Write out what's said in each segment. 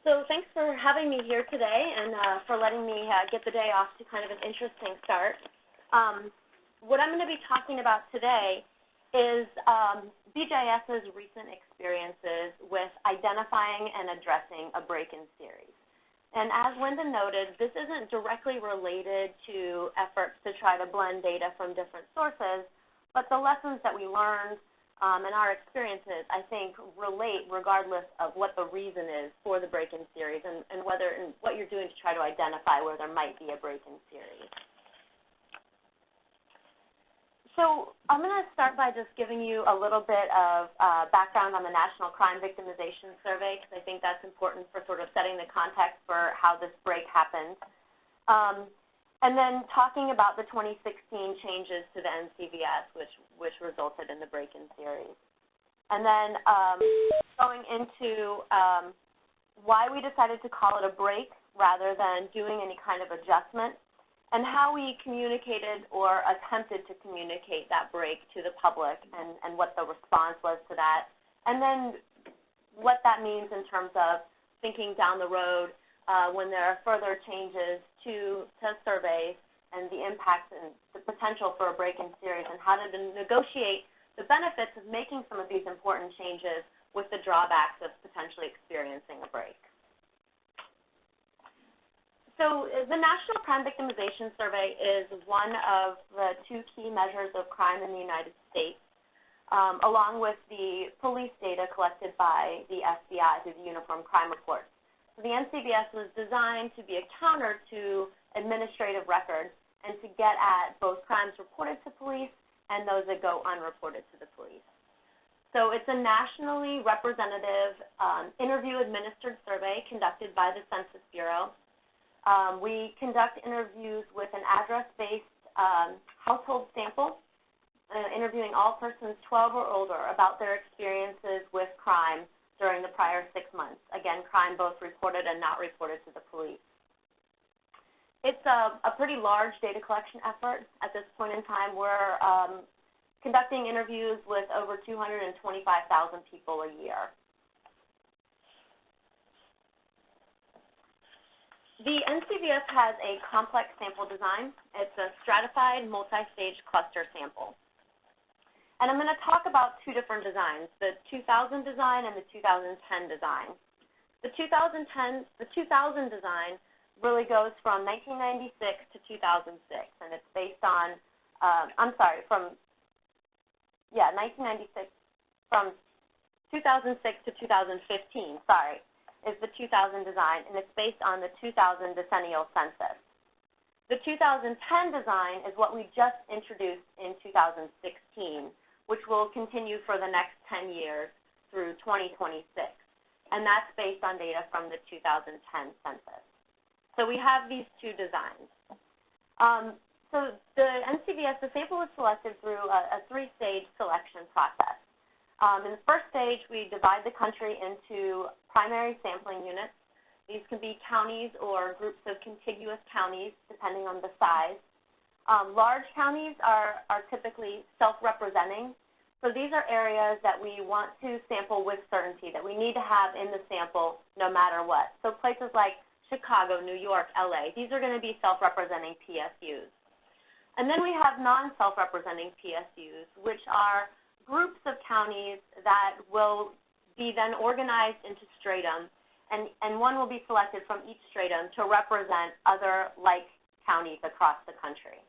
So thanks for having me here today and for letting me get the day off to kind of an interesting start. What I'm going to be talking about today is BJS's recent experiences with identifying and addressing a break-in series. And as Linda noted, this isn't directly related to efforts to try to blend data from different sources, but the lessons that we learned and our experiences, I think, relate regardless of what the reason is for the break-in series and what you're doing to try to identify where there might be a break-in series. So I'm going to start by just giving you a little bit of background on the National Crime Victimization Survey, because I think that's important for sort of setting the context for how this break happened. And then talking about the 2016 changes to the NCVS, which resulted in the break-in series. And then going into why we decided to call it a break rather than doing any kind of adjustment, and how we communicated or attempted to communicate that break to the public and what the response was to that, and then what that means in terms of thinking down the road when there are further changes to surveys and the impacts and the potential for a break-in series, and how to negotiate the benefits of making some of these important changes with the drawbacks of potentially experiencing a break. So the National Crime Victimization Survey is one of the two key measures of crime in the United States, along with the police data collected by the FBI through the Uniform Crime Report. So the NCVS was designed to be a counter to administrative records and to get at both crimes reported to police and those that go unreported to the police. So it's a nationally representative interview-administered survey conducted by the Census Bureau. We conduct interviews with an address-based household sample, interviewing all persons 12 or older about their experiences with crime during the prior 6 months. Again, crime both reported and not reported to the police. It's a pretty large data collection effort. At this point in time, we're conducting interviews with over 225,000 people a year. The NCVS has a complex sample design. It's a stratified multi-stage cluster sample. And I'm going to talk about two different designs, the 2000 design and the 2010 design. The 2000 design really goes from 1996 to 2006, and it's based on, 1996, from 2006 to 2015, is the 2000 design, and it's based on the 2000 decennial census. The 2010 design is what we just introduced in 2016, which will continue for the next 10 years through 2026. And that's based on data from the 2010 census. So we have these two designs. So the NCVS, the sample was selected through a three-stage selection process. In the first stage, we divide the country into primary sampling units. These can be counties or groups of contiguous counties, depending on the size. Large counties are typically self-representing. So these are areas that we want to sample with certainty, that we need to have in the sample no matter what. So places like Chicago, New York, LA, these are going to be self-representing PSUs. And then we have non-self-representing PSUs, which are groups of counties that will be then organized into stratum, and one will be selected from each stratum to represent other like counties across the country.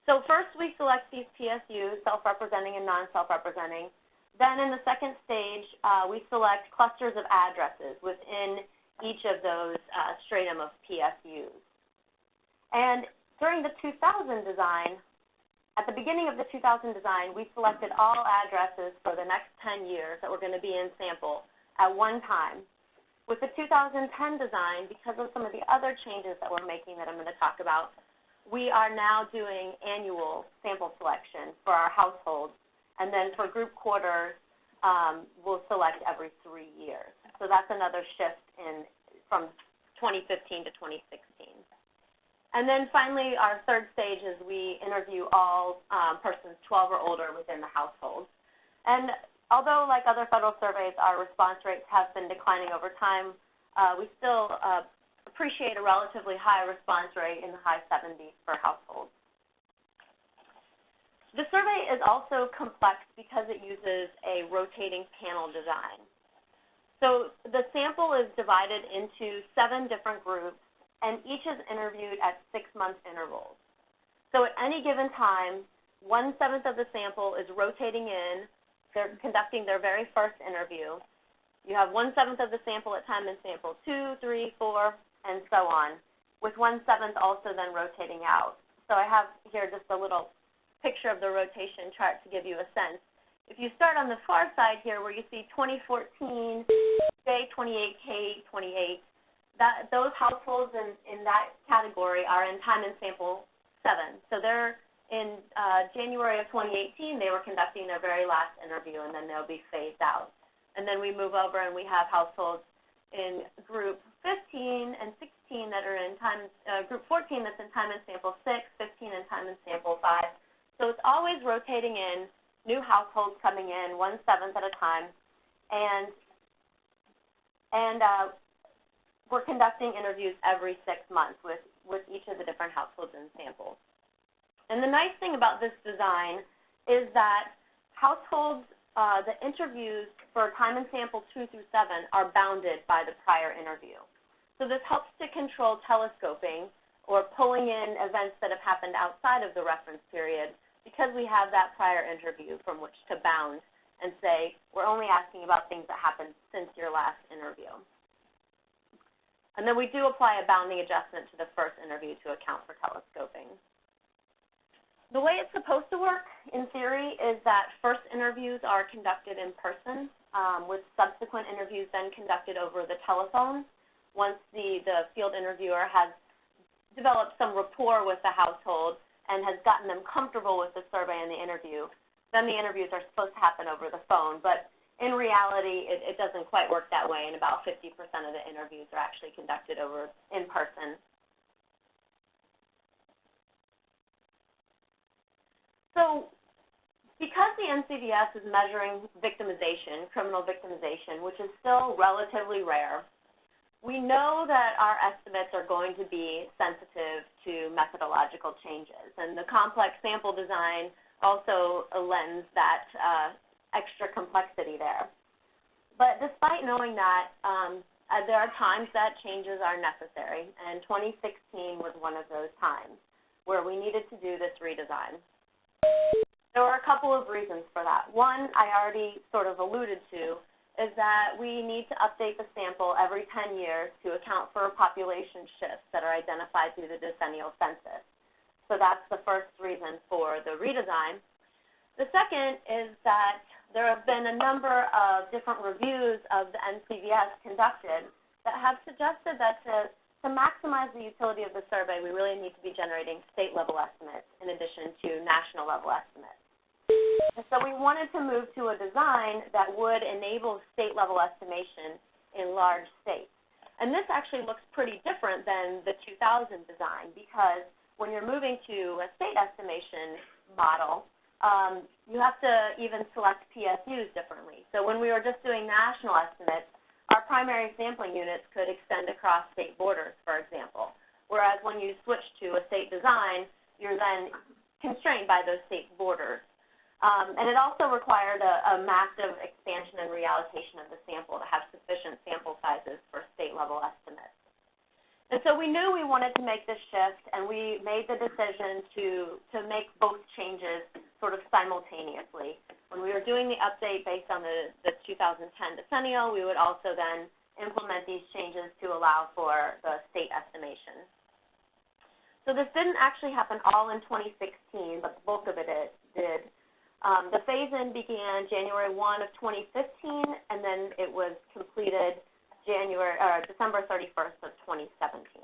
So first we select these PSUs, self-representing and non-self-representing. Then in the second stage, we select clusters of addresses within each of those stratum of PSUs. And during the 2000 design, at the beginning of the 2000 design, we selected all addresses for the next 10 years that were going to be in sample at one time. With the 2010 design, because of some of the other changes that we're making that I'm going to talk about, we are now doing annual sample selection for our households, and then for group quarters, we'll select every 3 years. So that's another shift from 2015 to 2016. And then finally, our third stage is we interview all persons 12 or older within the household. And although, like other federal surveys, our response rates have been declining over time, we still appreciate a relatively high response rate in the high 70s for households. The survey is also complex because it uses a rotating panel design. So the sample is divided into 7 different groups, and each is interviewed at 6-month intervals. So at any given time, 1/7 of the sample is rotating in. They're conducting their very first interview. You have 1/7 of the sample at time in sample 2, 3, 4, and so on, with 1/7 also then rotating out. So I have here just a little picture of the rotation chart to give you a sense. If you start on the far side here where you see 2014, J28, K28, those households in that category are in time in sample 7. So they're in January of 2018, they were conducting their very last interview, and then they'll be phased out. And then we move over and we have households in group 15 and 16 that are in time, group 14 that's in time in sample 6, 15 in time in sample 5. So it's always rotating in, new households coming in, 1/7 at a time, and we're conducting interviews every 6 months with each of the different households in samples. And the nice thing about this design is that households, the interviews for time in sample 2 through 7 are bounded by the prior interview. So this helps to control telescoping or pulling in events that have happened outside of the reference period, because we have that prior interview from which to bound and say, we're only asking about things that happened since your last interview. And then we do apply a bounding adjustment to the first interview to account for telescoping. The way it's supposed to work, in theory, is that first interviews are conducted in person, with subsequent interviews then conducted over the telephone. Once the field interviewer has developed some rapport with the household and has gotten them comfortable with the survey and the interview, then the interviews are supposed to happen over the phone. But in reality, it doesn't quite work that way, and about 50% of the interviews are actually conducted over in person. So because the NCVS is measuring victimization, criminal victimization, which is still relatively rare, we know that our estimates are going to be sensitive to methodological changes. And the complex sample design also lends that extra complexity there. But despite knowing that, there are times that changes are necessary, and 2016 was one of those times where we needed to do this redesign. There were a couple of reasons for that. One, I already sort of alluded to, is that we need to update the sample every 10 years to account for population shifts that are identified through the decennial census. So that's the first reason for the redesign. The second is that there have been a number of different reviews of the NCVS conducted that have suggested that to maximize the utility of the survey, we really need to be generating state-level estimates in addition to national-level estimates. And so we wanted to move to a design that would enable state-level estimation in large states. And this actually looks pretty different than the 2000 design, because when you're moving to a state estimation model, you have to even select PSUs differently. So when we were just doing national estimates, our primary sampling units could extend across state borders, for example, whereas when you switch to a state design, you're then constrained by those state borders. And it also required a massive expansion and reallocation of the sample to have sufficient sample sizes for state-level estimates. And so we knew we wanted to make this shift, and we made the decision to make both changes sort of simultaneously. When we were doing the update based on the 2010 decennial, we would also then implement these changes to allow for the state estimation. So this didn't actually happen all in 2016, but the bulk of it did. The phase-in began January 1 of 2015, and then it was completed December 31st of 2017.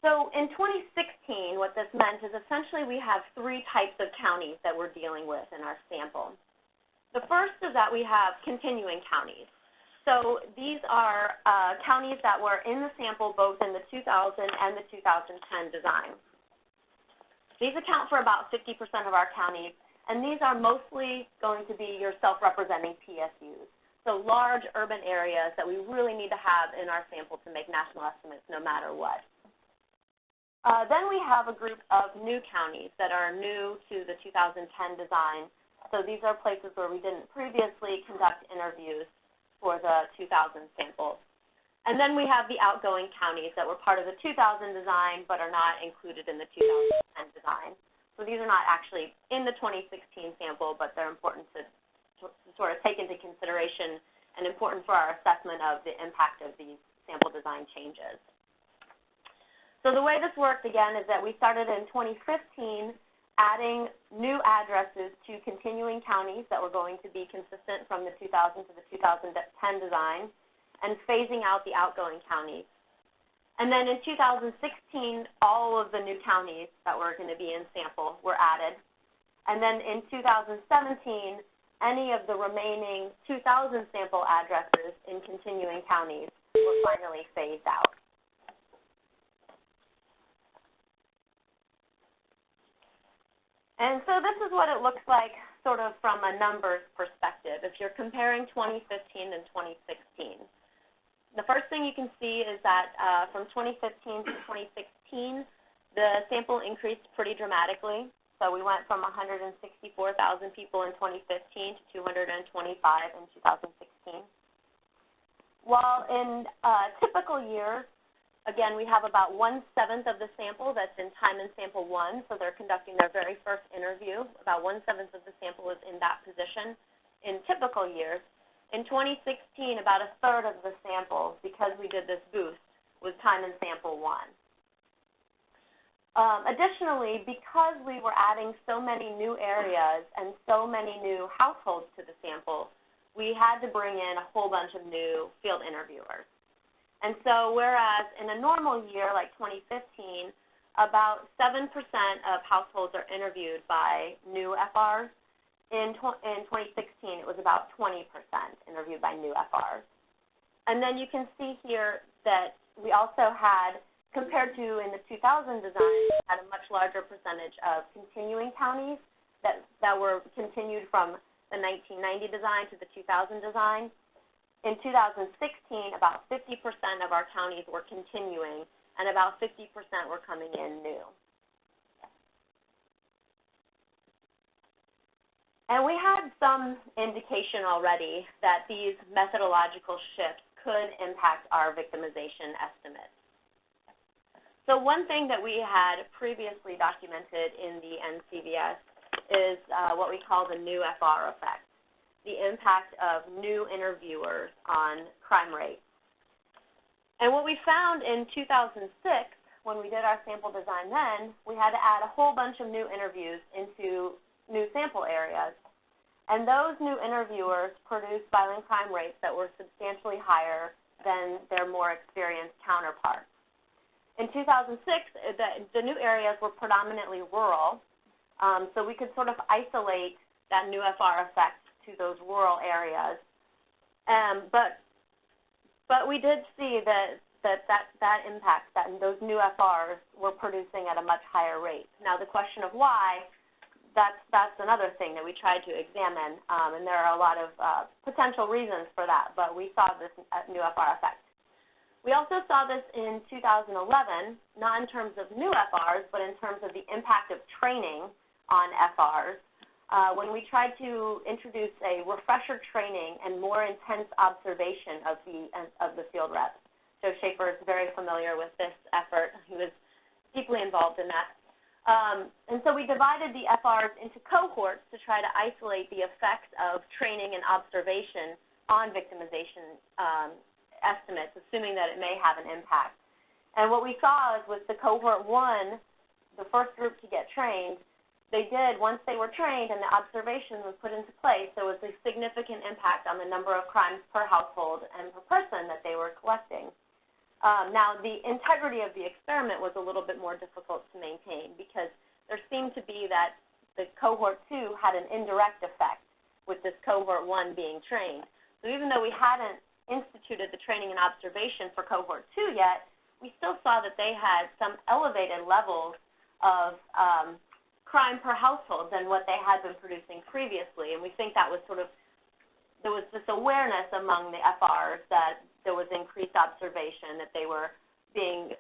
So in 2016, what this meant is essentially we have 3 types of counties that we're dealing with in our sample. The first is that we have continuing counties. So these are counties that were in the sample both in the 2000 and the 2010 design. These account for about 50% of our counties, and these are mostly going to be your self-representing PSUs. So large urban areas that we really need to have in our sample to make national estimates no matter what. Then we have a group of new counties that are new to the 2010 design. So these are places where we didn't previously conduct interviews for the 2000 samples. And then we have the outgoing counties that were part of the 2000 design but are not included in the 2010 design. So these are not actually in the 2016 sample, but they're important to sort of take into consideration and important for our assessment of the impact of these sample design changes. So the way this worked, again, is that we started in 2015 adding new addresses to continuing counties that were going to be consistent from the 2000 to the 2010 design and phasing out the outgoing counties. And then in 2016, all of the new counties that were going to be in sample were added. And then in 2017, any of the remaining 2,000 sample addresses in continuing counties were finally phased out. And so this is what it looks like sort of from a numbers perspective if you're comparing 2015 and 2016. The first thing you can see is that from 2015 to 2016, the sample increased pretty dramatically. So we went from 164,000 people in 2015 to 225 in 2016. While in typical years, again, we have about 1/7 of the sample that's in time in sample 1, so they're conducting their very first interview. About 1/7 of the sample is in that position in typical years. In 2016, about 1/3 of the sample, because we did this boost, was time in sample 1. Additionally, because we were adding so many new areas and so many new households to the sample, we had to bring in a whole bunch of new field interviewers. And so whereas in a normal year like 2015, about 7% of households are interviewed by new FRs, in 2016 it was about 20% interviewed by new FRs. And then you can see here that we also had, compared to in the 2000 design, had a much larger percentage of continuing counties that were continued from the 1990 design to the 2000 design. In 2016, about 50% of our counties were continuing, and about 50% were coming in new. And we had some indication already that these methodological shifts could impact our victimization estimates. So one thing that we had previously documented in the NCVS is what we call the new FR effect, the impact of new interviewers on crime rates. And what we found in 2006, when we did our sample design then, we had to add a whole bunch of new interviews into new sample areas. And those new interviewers produced violent crime rates that were substantially higher than their more experienced counterparts. In 2006, the new areas were predominantly rural, so we could sort of isolate that new FR effect to those rural areas. But we did see that impact, that those new FRs were producing at a much higher rate. Now the question of why, that's another thing that we tried to examine, and there are a lot of potential reasons for that, but we saw this new FR effect. We also saw this in 2011, not in terms of new FRs, but in terms of the impact of training on FRs. When we tried to introduce a refresher training and more intense observation of the field reps. Joe Schaefer is very familiar with this effort. He was deeply involved in that. And so we divided the FRs into cohorts to try to isolate the effects of training and observation on victimization estimates, assuming that it may have an impact. And what we saw is with the cohort 1, the first group to get trained, they did, once they were trained and the observation was put into place, there was a significant impact on the number of crimes per household and per person that they were collecting. Now, the integrity of the experiment was a little bit more difficult to maintain because there seemed to be that the cohort 2 had an indirect effect with this cohort 1 being trained. So even though we hadn't instituted the training and observation for cohort 2 yet, we still saw that they had some elevated levels of crime per household than what they had been producing previously, and we think that was sort of there was this awareness among the FRs that there was increased observation, that they were being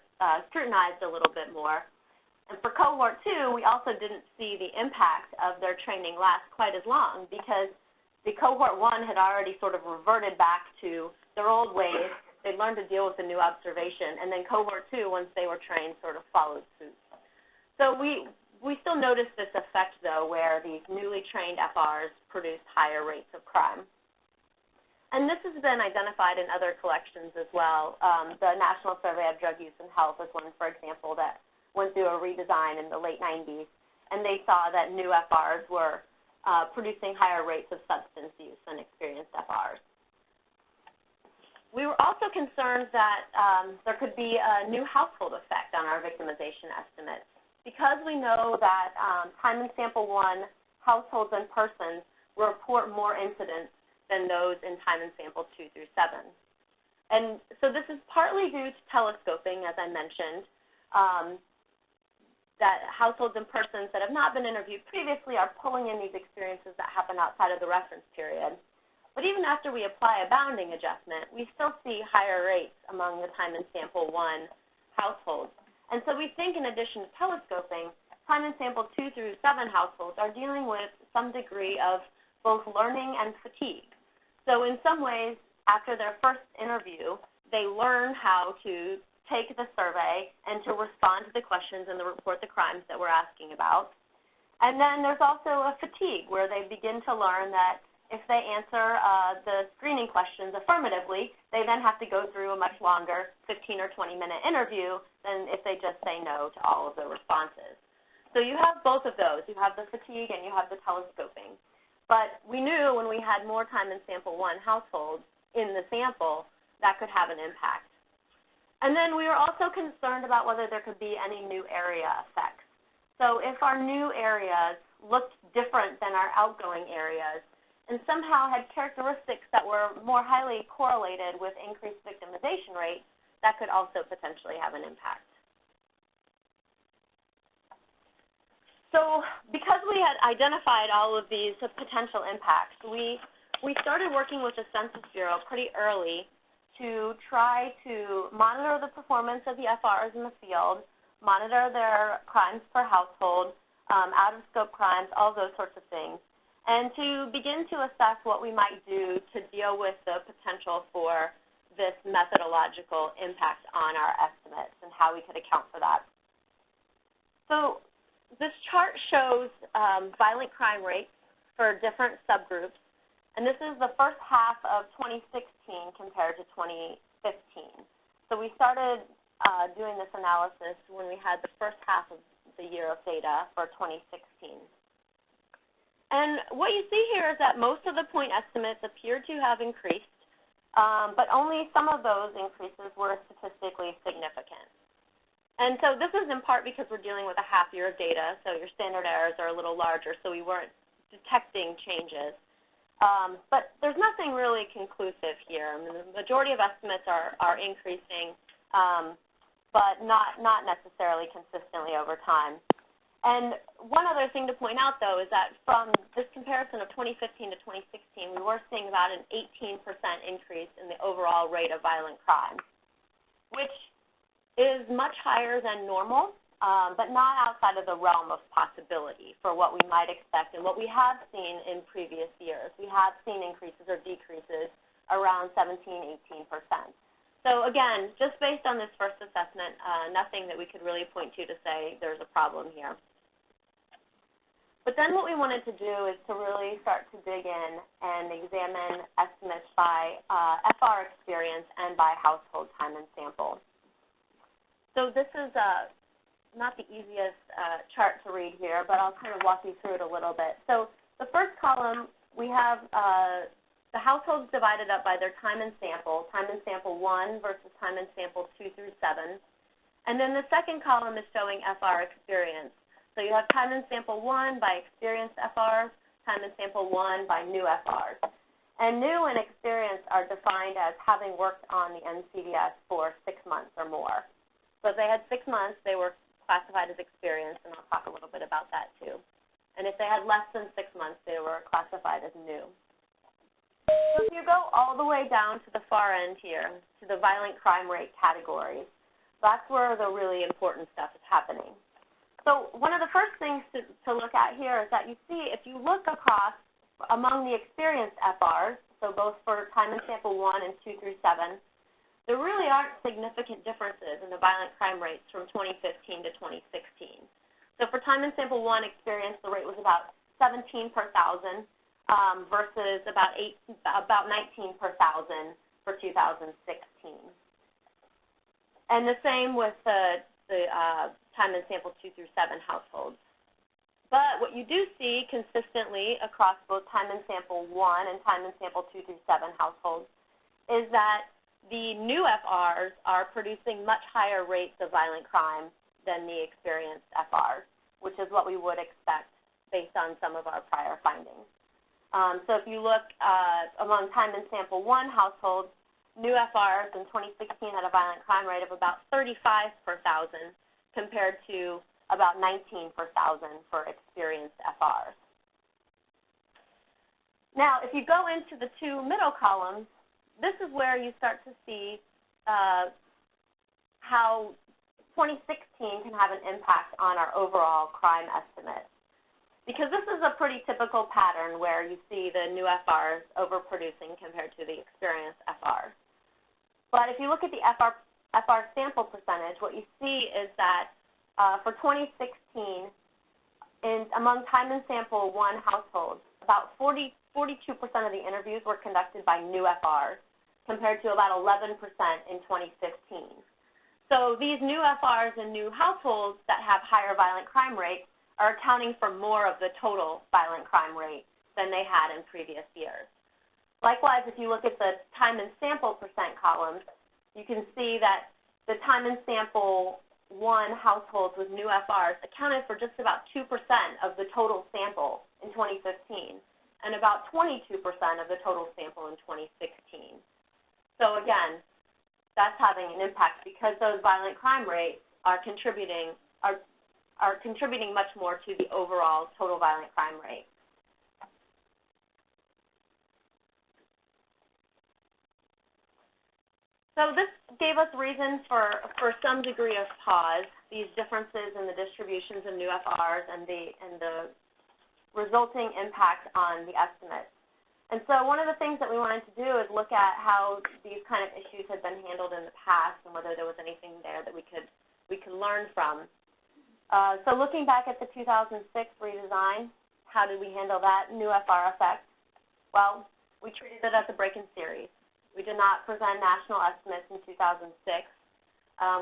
scrutinized a little bit more. And for cohort 2, we also didn't see the impact of their training last quite as long, because the cohort 1 had already sort of reverted back to their old ways. They learned to deal with the new observation, and then cohort 2, once they were trained, sort of followed suit. So we still noticed this effect, though, where these newly trained FRs produced higher rates of crime. And this has been identified in other collections as well. The National Survey of Drug Use and Health is one, for example, that went through a redesign in the late 90s, and they saw that new FRs were producing higher rates of substance use than experienced FRs. We were also concerned that there could be a new household effect on our victimization estimates. Because we know that time in sample 1 households and persons report more incidents than those in time in sample 2 through 7. And so this is partly due to telescoping, as I mentioned, that households and persons that have not been interviewed previously are pulling in these experiences that happen outside of the reference period. But even after we apply a bounding adjustment, we still see higher rates among the time in sample 1 households. And so we think, in addition to telescoping, time in sample 2 through 7 households are dealing with some degree of both learning and fatigue. So in some ways, after their first interview, they learn how to take the survey and to respond to the questions and to report the crimes that we're asking about. And then there's also a fatigue, where they begin to learn that if they answer the screening questions affirmatively, they then have to go through a much longer 15 or 20-minute interview than if they just say no to all of the responses. So you have both of those. You have the fatigue and you have the telescoping. But we knew when we had more time in sample 1 households in the sample, that could have an impact. And then we were also concerned about whether there could be any new area effects. So if our new areas looked different than our outgoing areas, and somehow had characteristics that were more highly correlated with increased victimization rates, that could also potentially have an impact. So because we had identified all of these potential impacts, we started working with the Census Bureau pretty early to try to monitor the performance of the FRs in the field, monitor their crimes per household, out-of-scope crimes, all those sorts of things, and to begin to assess what we might do to deal with the potential for this methodological impact on our estimates and how we could account for that. So this chart shows violent crime rates for different subgroups, and this is the first half of 2016 compared to 2015. So we started doing this analysis when we had the first half of the year of data for 2016. And what you see here is that most of the point estimates appear to have increased, but only some of those increases were statistically significant. And so this is in part because we're dealing with a half year of data, so your standard errors are a little larger, so we weren't detecting changes. But there's nothing really conclusive here. I mean, the majority of estimates are increasing, but not necessarily consistently over time. And one other thing to point out, though, is that from this comparison of 2015 to 2016, we were seeing about an 18% increase in the overall rate of violent crime, which is much higher than normal, but not outside of the realm of possibility for what we might expect and what we have seen in previous years. We have seen increases or decreases around 17, 18%. So again, just based on this first assessment, nothing that we could really point to say there's a problem here. But then what we wanted to do is to really start to dig in and examine estimates by FR experience and by household time and sample. So this is not the easiest chart to read here, but I'll kind of walk you through it a little bit. So the first column, we have the households divided up by their time and sample 1 versus time and sample 2 through 7. And then the second column is showing FR experience. So you have time and sample 1 by experienced FRs, time and sample 1 by new FRs. And new and experienced are defined as having worked on the NCDS for 6 months or more. So if they had 6 months, they were classified as experienced, and I'll talk a little bit about that too. And if they had less than 6 months, they were classified as new. you go all the way down to the far end here, to the violent crime rate categories, that's where the really important stuff is happening. So one of the first things to look at here is that you see, if you look across among the experienced FRs, so both for time and sample 1 and 2 through 7, there really aren't significant differences in the violent crime rates from 2015 to 2016. So for time and sample 1 experience, the rate was about 17 per thousand versus about 19 per thousand for 2016. And the same with the time and sample 2 through 7 households. But what you do see consistently across both time and sample 1 and time and sample 2 through 7 households is that the new FRs are producing much higher rates of violent crime than the experienced FRs, which is what we would expect based on some of our prior findings. So if you look among time and sample 1 households, new FRs in 2016 had a violent crime rate of about 35 per thousand compared to about 19 per thousand for experienced FRs. Now, if you go into the 2 middle columns, this is where you start to see how 2016 can have an impact on our overall crime estimate. Because this is a pretty typical pattern where you see the new FRs overproducing compared to the experienced FRs. But if you look at the FR sample percentage, what you see is that for 2016, among time and sample 1 households, about 42% of the interviews were conducted by new FRs, compared to about 11% in 2015. So these new FRs and new households that have higher violent crime rates are accounting for more of the total violent crime rate than they had in previous years. Likewise, if you look at the time and sample percent columns, you can see that the time and sample 1 households with new FRs accounted for just about 2% of the total sample in 2015 and about 22% of the total sample in 2016. So again, that's having an impact because those violent crime rates are contributing much more to the overall total violent crime rate. So this gave us reason for some degree of pause, these differences in the distributions of new FRs and the resulting impact on the estimates. And so one of the things that we wanted to do is look at how these kind of issues had been handled in the past and whether there was anything there that we could learn from. So looking back at the 2006 redesign, how did we handle that new FR effect? Well, we treated it as a break-in series. We did not present national estimates in 2006.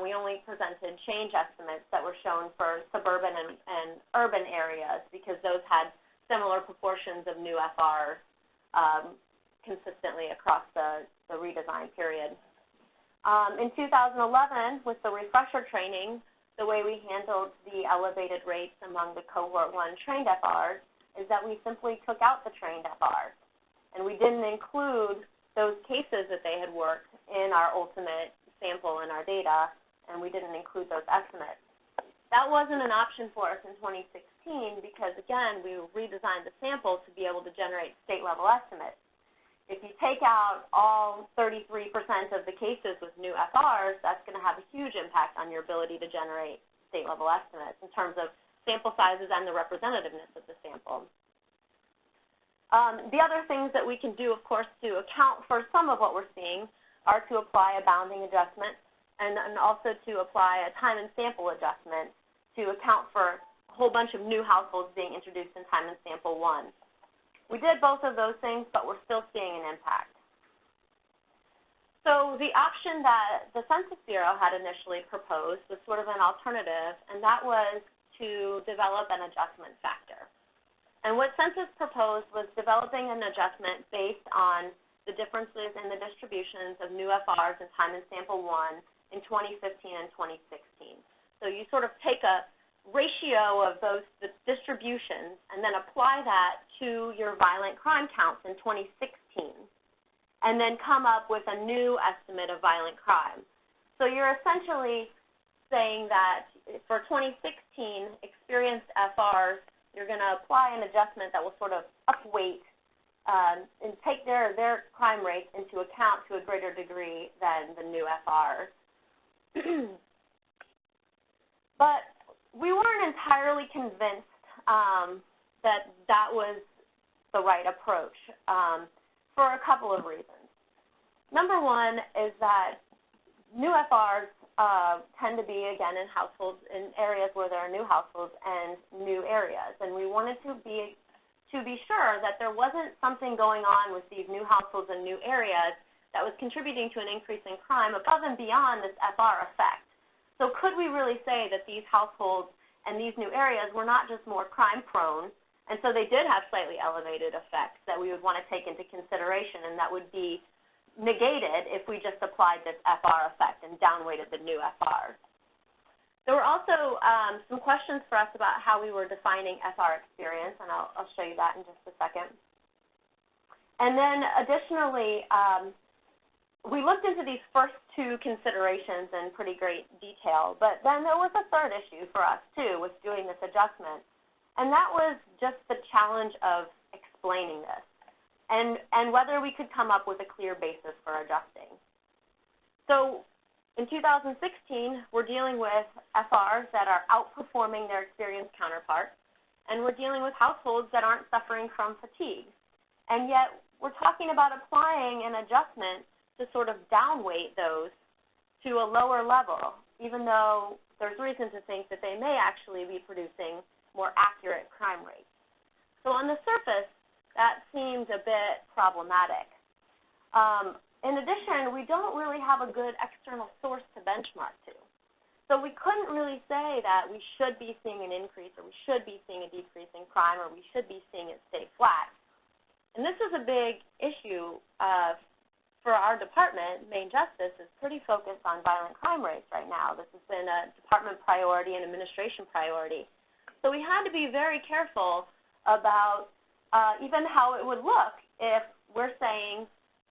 We only presented change estimates that were shown for suburban and urban areas because those had similar proportions of new FRs consistently across the redesign period. In 2011, with the refresher training, the way we handled the elevated rates among the Cohort 1 trained FRs is that we simply took out the trained FRs, and we didn't include those cases that they had worked in our ultimate sample in our data, and we didn't include those estimates. That wasn't an option for us in 2016 because, again, we redesigned the sample to be able to generate state-level estimates. If you take out all 33% of the cases with new FRs, that's going to have a huge impact on your ability to generate state-level estimates in terms of sample sizes and the representativeness of the sample. The other things that we can do, of course, to account for some of what we're seeing are to apply a bounding adjustment and also to apply a time and sample adjustment to account for a whole bunch of new households being introduced in time and sample 1. We did both of those things, but we're still seeing an impact. So the option that the Census Bureau had initially proposed was sort of an alternative, and that was to develop an adjustment factor. And what Census proposed was developing an adjustment based on the differences in the distributions of new FRs and time and sample 1 in 2015 and 2016. So you sort of take a ratio of the distributions and then apply that to your violent crime counts in 2016 and then come up with a new estimate of violent crime. So you're essentially saying that for 2016 experienced FRs, you're going to apply an adjustment that will sort of upweight and take their crime rates into account to a greater degree than the new FRs. But we weren't entirely convinced that that was the right approach for a couple of reasons. Number one is that new FRs tend to be, again, in households, in areas where there are new households and new areas. And we wanted to be sure that there wasn't something going on with these new households and new areas that was contributing to an increase in crime above and beyond this FR effect. So could we really say that these households and these new areas were not just more crime-prone, and so they did have slightly elevated effects that we would want to take into consideration, and that would be negated if we just applied this FR effect and downweighted the new FRs. There were also some questions for us about how we were defining FR experience, and I'll show you that in just a second. And then additionally, we looked into these first two considerations in pretty great detail, but then there was a third issue for us, too, with doing this adjustment, and that was just the challenge of explaining this and whether we could come up with a clear basis for adjusting. So in 2016, we're dealing with FRs that are outperforming their experienced counterparts, and we're dealing with households that aren't suffering from fatigue. And yet we're talking about applying an adjustment to sort of downweight those to a lower level, even though there's reason to think that they may actually be producing more accurate crime rates. So on the surface, that seems a bit problematic. In addition, we don't really have a good external source to benchmark to. So we couldn't really say that we should be seeing an increase or we should be seeing a decrease in crime or we should be seeing it stay flat. And this is a big issue for our department. Main Justice is pretty focused on violent crime rates right now. This has been a department priority and administration priority. So we had to be very careful about even how it would look if we're saying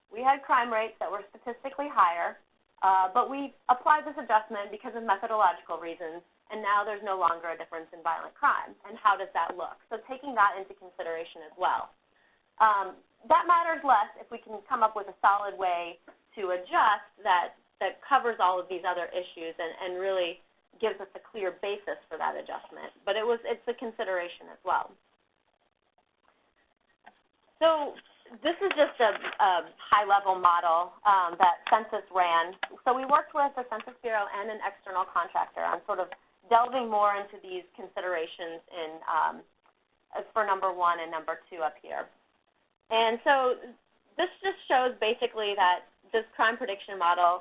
we had crime rates that were statistically higher, but we applied this adjustment because of methodological reasons, and now there's no longer a difference in violent crime. And how does that look? So taking that into consideration as well. That matters less if we can come up with a solid way to adjust that covers all of these other issues and really gives us a clear basis for that adjustment. But it's a consideration as well. So this is just a high-level model that Census ran. So we worked with the Census Bureau and an external contractor on sort of delving more into these considerations as for number 1 and number 2 up here. And so this just shows basically that this crime prediction model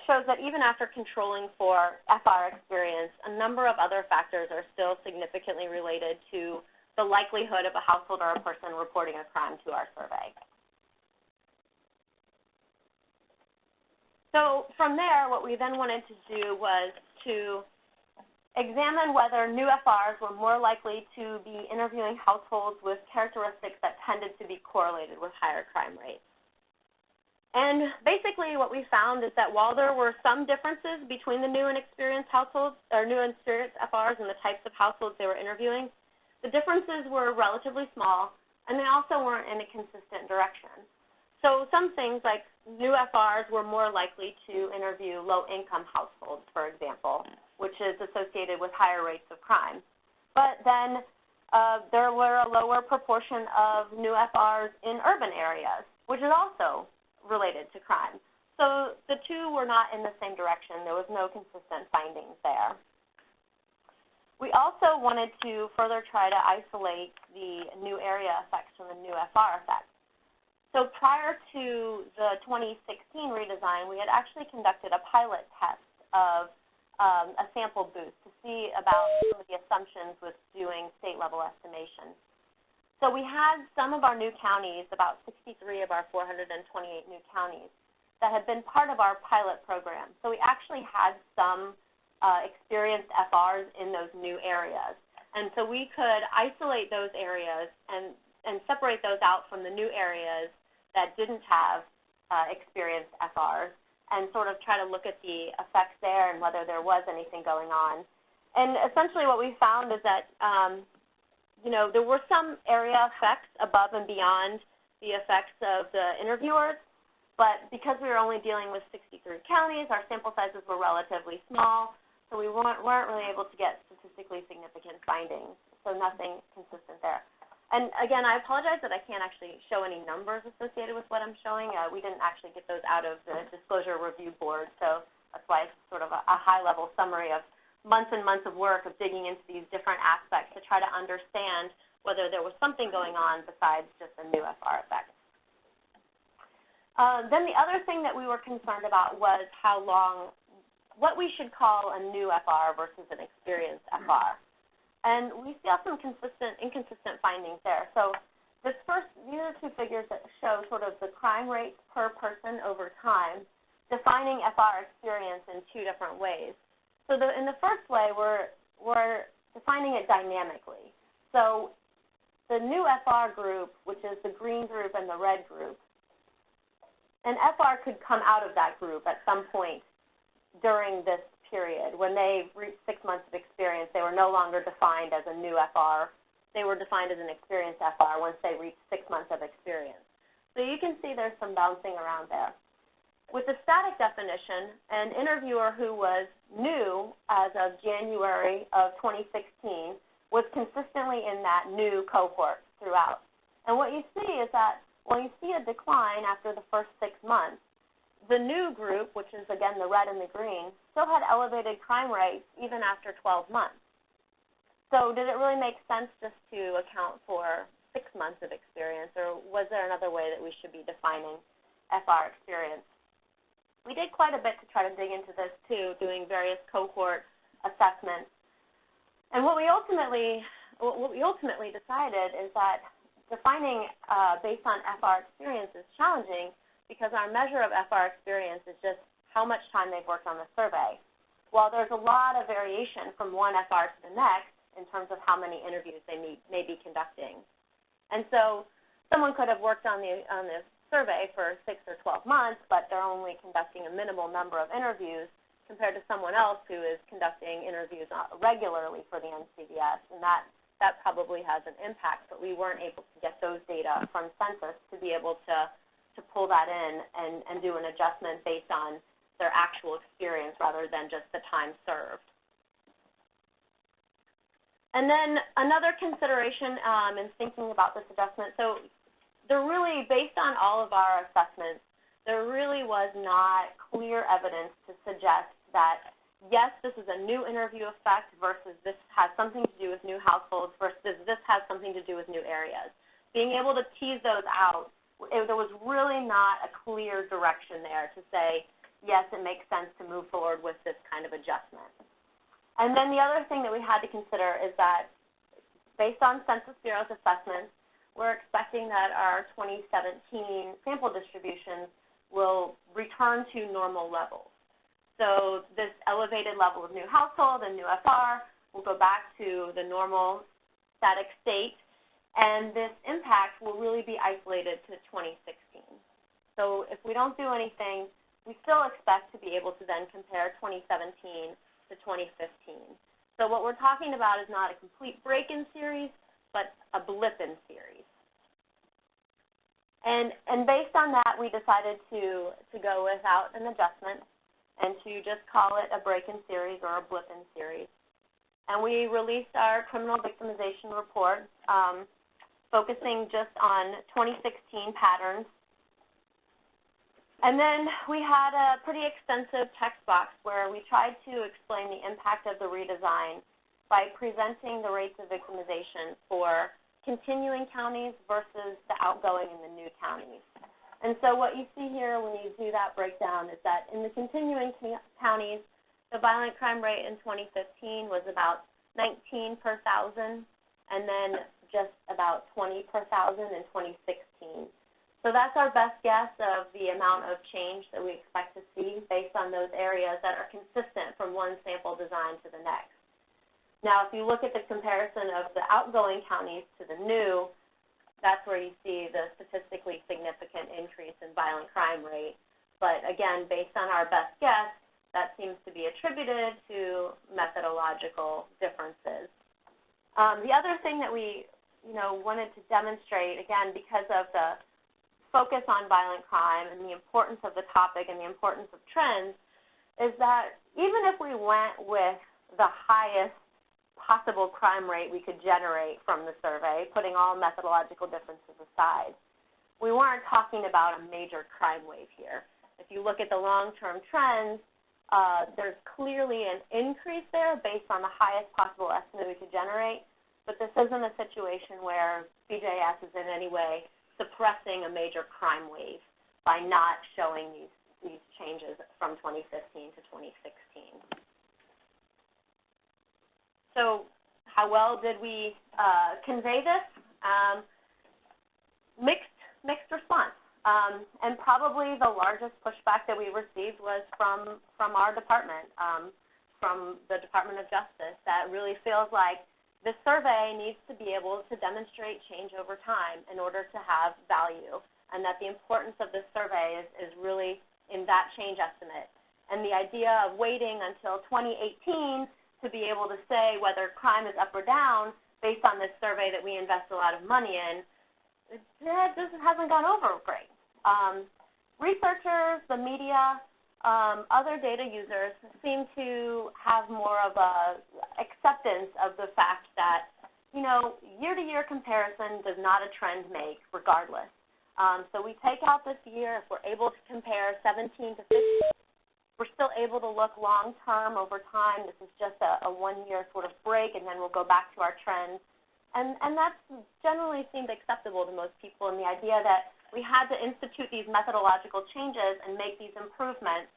shows that even after controlling for FR experience, a number of other factors are still significantly related to the likelihood of a household or a person reporting a crime to our survey. So from there, what we then wanted to do was to examine whether new FRs were more likely to be interviewing households with characteristics that tended to be correlated with higher crime rates. And basically what we found is that while there were some differences between the new and experienced households, or new and experienced FRs and the types of households they were interviewing, the differences were relatively small, and they also weren't in a consistent direction. So some things like new FRs were more likely to interview low-income households, for example, which is associated with higher rates of crime. But then there were a lower proportion of new FRs in urban areas, which is also related to crime. So the two were not in the same direction. There was no consistent findings there. We also wanted to further try to isolate the new area effects from the new FR effects. So prior to the 2016 redesign, we had actually conducted a pilot test of a sample boost to see about some of the assumptions with doing state-level estimation. So we had some of our new counties, about 63 of our 428 new counties, that had been part of our pilot program. So we actually had some experienced FRs in those new areas. And so we could isolate those areas and separate those out from the new areas that didn't have experienced FRs and sort of try to look at the effects there and whether there was anything going on. And essentially what we found is that, there were some area effects above and beyond the effects of the interviewers, but because we were only dealing with 63 counties, our sample sizes were relatively small, so we weren't really able to get statistically significant findings, so nothing consistent there. And again, I apologize that I can't actually show any numbers associated with what I'm showing. We didn't actually get those out of the disclosure review board, so that's why it's sort of a high-level summary of months and months of work of digging into these different aspects to try to understand whether there was something going on besides just a new FR effect. Then the other thing that we were concerned about was how long, what we should call a new FR versus an experienced FR. And we saw some inconsistent findings there. So these are two figures that show sort of the crime rates per person over time, defining FR experience in two different ways. So in the first way, we're defining it dynamically. So the new FR group, which is the green group and the red group, an FR could come out of that group at some point during this period. When they reached 6 months of experience, they were no longer defined as a new FR. They were defined as an experienced FR once they reached 6 months of experience. So you can see there's some bouncing around there. With the static definition, an interviewer who was new as of January of 2016 was consistently in that new cohort throughout. And what you see is that when you see a decline after the first 6 months, the new group, which is, again, the red and the green, still had elevated crime rates even after 12 months. So did it really make sense just to account for 6 months of experience, or was there another way that we should be defining FR experience? We did quite a bit to try to dig into this, too, doing various cohort assessments. And what we ultimately decided is that defining based on FR experience is challenging, because our measure of FR experience is just how much time they've worked on the survey. While there's a lot of variation from one FR to the next in terms of how many interviews they may be conducting. And so someone could have worked on the survey for 6 or 12 months, but they're only conducting a minimal number of interviews compared to someone else who is conducting interviews regularly for the NCVS, and that probably has an impact, but we weren't able to get those data from census to be able to pull that in and do an adjustment based on their actual experience rather than just the time served. And then another consideration in thinking about this adjustment, so there really, based on all of our assessments, there really was not clear evidence to suggest that, yes, this is a new interview effect versus this has something to do with new households versus this has something to do with new areas. Being able to tease those out, there was really not a clear direction there to say, yes, it makes sense to move forward with this kind of adjustment. And then the other thing that we had to consider is that based on Census Bureau's assessments, we're expecting that our 2017 sample distributions will return to normal levels. So this elevated level of new household and new FR will go back to the normal static state, and this impact will really be isolated to 2016. So if we don't do anything, we still expect to be able to then compare 2017 to 2015. So what we're talking about is not a complete break-in series, but a blip-in series. And based on that, we decided to go without an adjustment and to just call it a break-in series or a blip-in series. And we released our criminal victimization report, focusing just on 2016 patterns. And then we had a pretty extensive text box where we tried to explain the impact of the redesign by presenting the rates of victimization for continuing counties versus the outgoing and the new counties. And so what you see here when you do that breakdown is that in the continuing counties, the violent crime rate in 2015 was about 19 per thousand, and then just about 20 per thousand in 2016. So that's our best guess of the amount of change that we expect to see based on those areas that are consistent from one sample design to the next. Now, if you look at the comparison of the outgoing counties to the new, that's where you see the statistically significant increase in violent crime rate. But again, based on our best guess, that seems to be attributed to methodological differences. The other thing that we wanted to demonstrate, again, because of the focus on violent crime and the importance of the topic and the importance of trends is that even if we went with the highest possible crime rate we could generate from the survey, putting all methodological differences aside, we weren't talking about a major crime wave here. If you look at the long-term trends, there's clearly an increase there based on the highest possible estimate we could generate, but this isn't a situation where BJS is in any way suppressing a major crime wave by not showing these changes from 2015 to 2016. So how well did we convey this? Mixed response. And probably the largest pushback that we received was from our department, from the Department of Justice, that really feels like this survey needs to be able to demonstrate change over time in order to have value, and that the importance of this survey is really in that change estimate. And the idea of waiting until 2018 to be able to say whether crime is up or down based on this survey that we invest a lot of money in, this hasn't gone over great. Researchers, the media, other data users seem to have more of a acceptance of the fact that, year-to-year comparison does not a trend make regardless. So we take out this year. If we're able to compare 17 to 15, we're still able to look long-term over time. This is just a one-year sort of break, and then we'll go back to our trends. And that's generally seemed acceptable to most people, and the idea that we had to institute these methodological changes and make these improvements,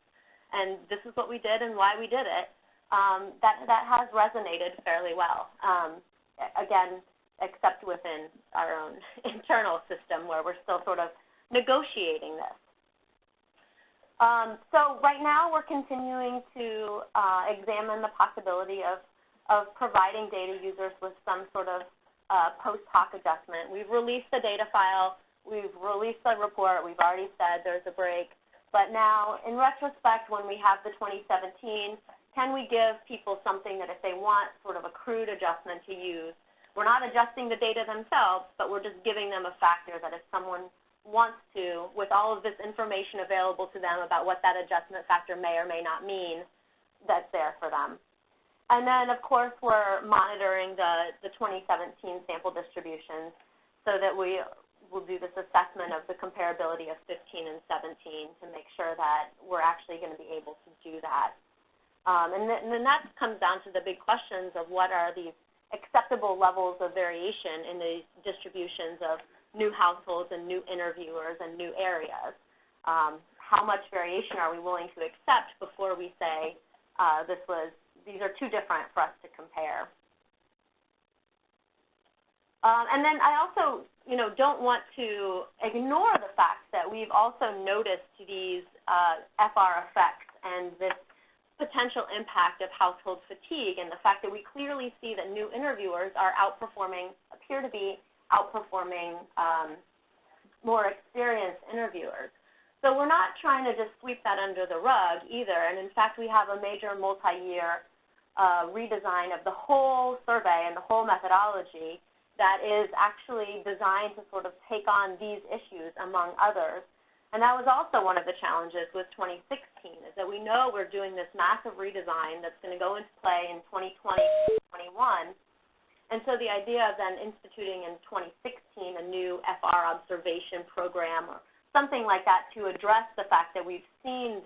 and this is what we did and why we did it, that has resonated fairly well. Again, except within our own internal system where we're still sort of negotiating this. So right now we're continuing to examine the possibility of providing data users with some sort of post hoc adjustment. We've released the data file. We've released the report. We've already said there's a break. But now, in retrospect, when we have the 2017, can we give people something that if they want sort of a crude adjustment to use, we're not adjusting the data themselves, but we're just giving them a factor that if someone wants to, with all of this information available to them about what that adjustment factor may or may not mean, that's there for them. And then, of course, we're monitoring the 2017 sample distributions so that we will do this assessment of the comparability of 15 and 17 to make sure that we're actually going to be able to do that. And then that comes down to the big questions of what are these acceptable levels of variation in the distributions of new households and new interviewers and new areas. How much variation are we willing to accept before we say these are too different for us to compare? And then I also, don't want to ignore the fact that we've also noticed these FR effects and this potential impact of household fatigue, and the fact that we clearly see that new interviewers appear to be outperforming more experienced interviewers. So we're not trying to just sweep that under the rug either, and in fact we have a major multi-year redesign of the whole survey and the whole methodology that is actually designed to sort of take on these issues among others. And that was also one of the challenges with 2016, is that we know we're doing this massive redesign that's going to go into play in 2020 and 2021. And so the idea of then instituting in 2016 a new FR observation program or something like that to address the fact that we've seen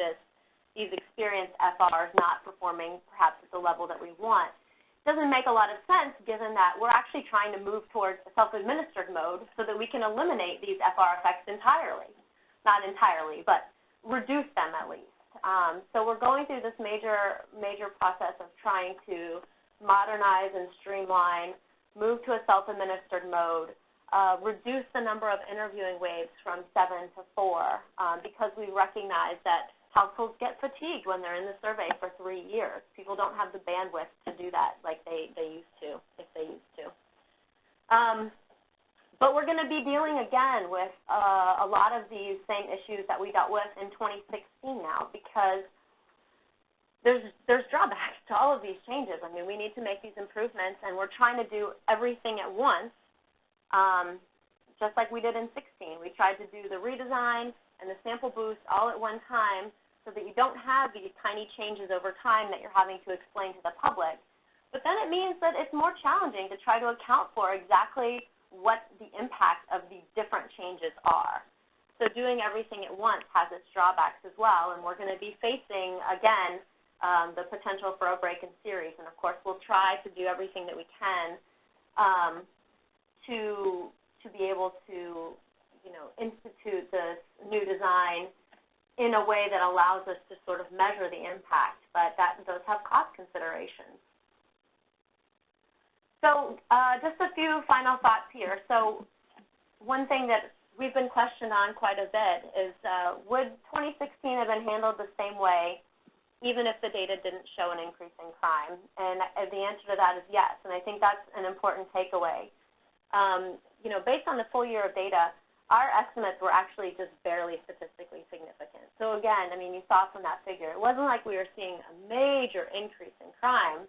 these experienced FRs not performing perhaps at the level that we want doesn't make a lot of sense, given that we're actually trying to move towards a self-administered mode so that we can eliminate these FR effects entirely. Not entirely, but reduce them at least. So we're going through this major process of trying to modernize and streamline, move to a self-administered mode, reduce the number of interviewing waves from 7 to 4, because we recognize that households get fatigued when they're in the survey for 3 years. People don't have the bandwidth to do that like they used to, if they used to. But we're going to be dealing again with a lot of these same issues that we dealt with in 2016 now, because there's drawbacks to all of these changes. I mean, we need to make these improvements, and we're trying to do everything at once. just like we did in 16. We tried to do the redesign and the sample boost all at one time so that you don't have these tiny changes over time that you're having to explain to the public. But then it means that it's more challenging to try to account for exactly what the impact of these different changes are. So doing everything at once has its drawbacks as well, and we're going to be facing, again, the potential for a break in series. And, of course, we'll try to do everything that we can to be able to, institute this new design in a way that allows us to sort of measure the impact, but that does have cost considerations. So just a few final thoughts here. So one thing that we've been questioned on quite a bit is would 2016 have been handled the same way even if the data didn't show an increase in crime? And the answer to that is yes, and I think that's an important takeaway. Based on the full year of data, our estimates were actually just barely statistically significant. So again, you saw from that figure, it wasn't like we were seeing a major increase in crime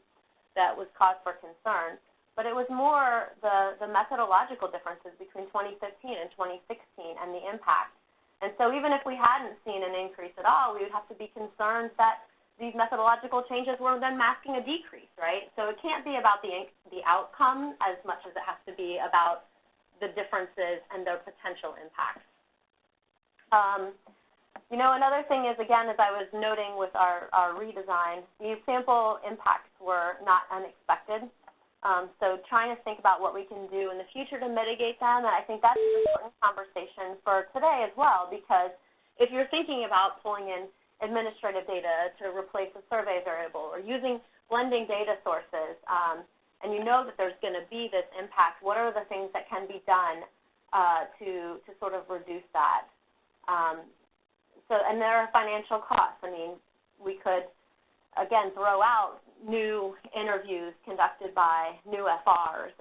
that was cause for concern, but it was more the methodological differences between 2015 and 2016 and the impact. And so even if we hadn't seen an increase at all, we would have to be concerned that these methodological changes were then masking a decrease, right? So it can't be about the outcome as much as it has to be about the differences and their potential impacts. Another thing is, again, as I was noting with our redesign, these sample impacts were not unexpected. So trying to think about what we can do in the future to mitigate them, and I think that's an important conversation for today as well, because if you're thinking about pulling in administrative data to replace a survey variable or using blending data sources, and you know that there's going to be this impact, what are the things that can be done to sort of reduce that? And there are financial costs. We could, again, throw out new interviews conducted by new FRs,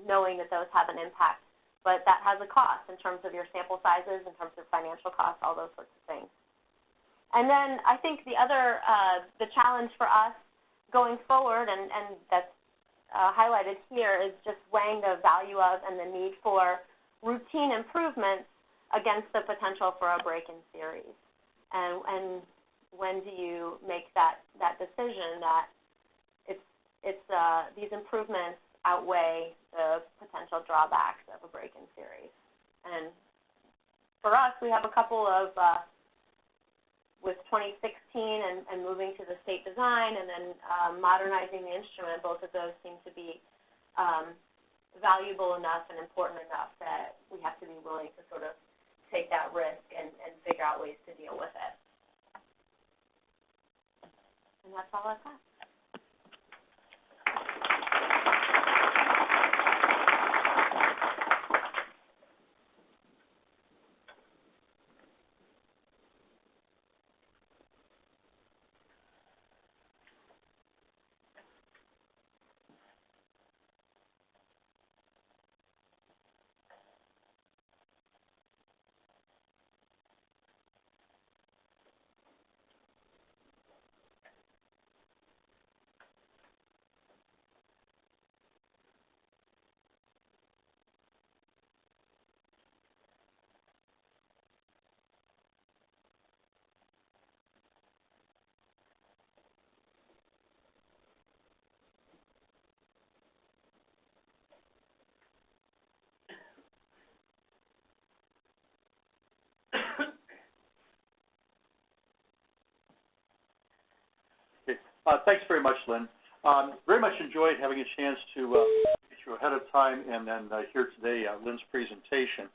knowing that those have an impact, but that has a cost in terms of your sample sizes, in terms of financial costs, all those sorts of things. And then I think the other, the challenge for us going forward, and that's highlighted here, is just weighing the value of and the need for routine improvements against the potential for a break-in series. And when do you make that decision that these improvements outweigh the potential drawbacks of a break-in series? And for us, we have a couple of with 2016 and moving to the state design and then modernizing the instrument, both of those seem to be valuable enough and important enough that we have to be willing to sort of take that risk and figure out ways to deal with it. And that's all I've got. Thanks very much, Lynn. Very much enjoyed having a chance to get you ahead of time and then hear today Lynn's presentation.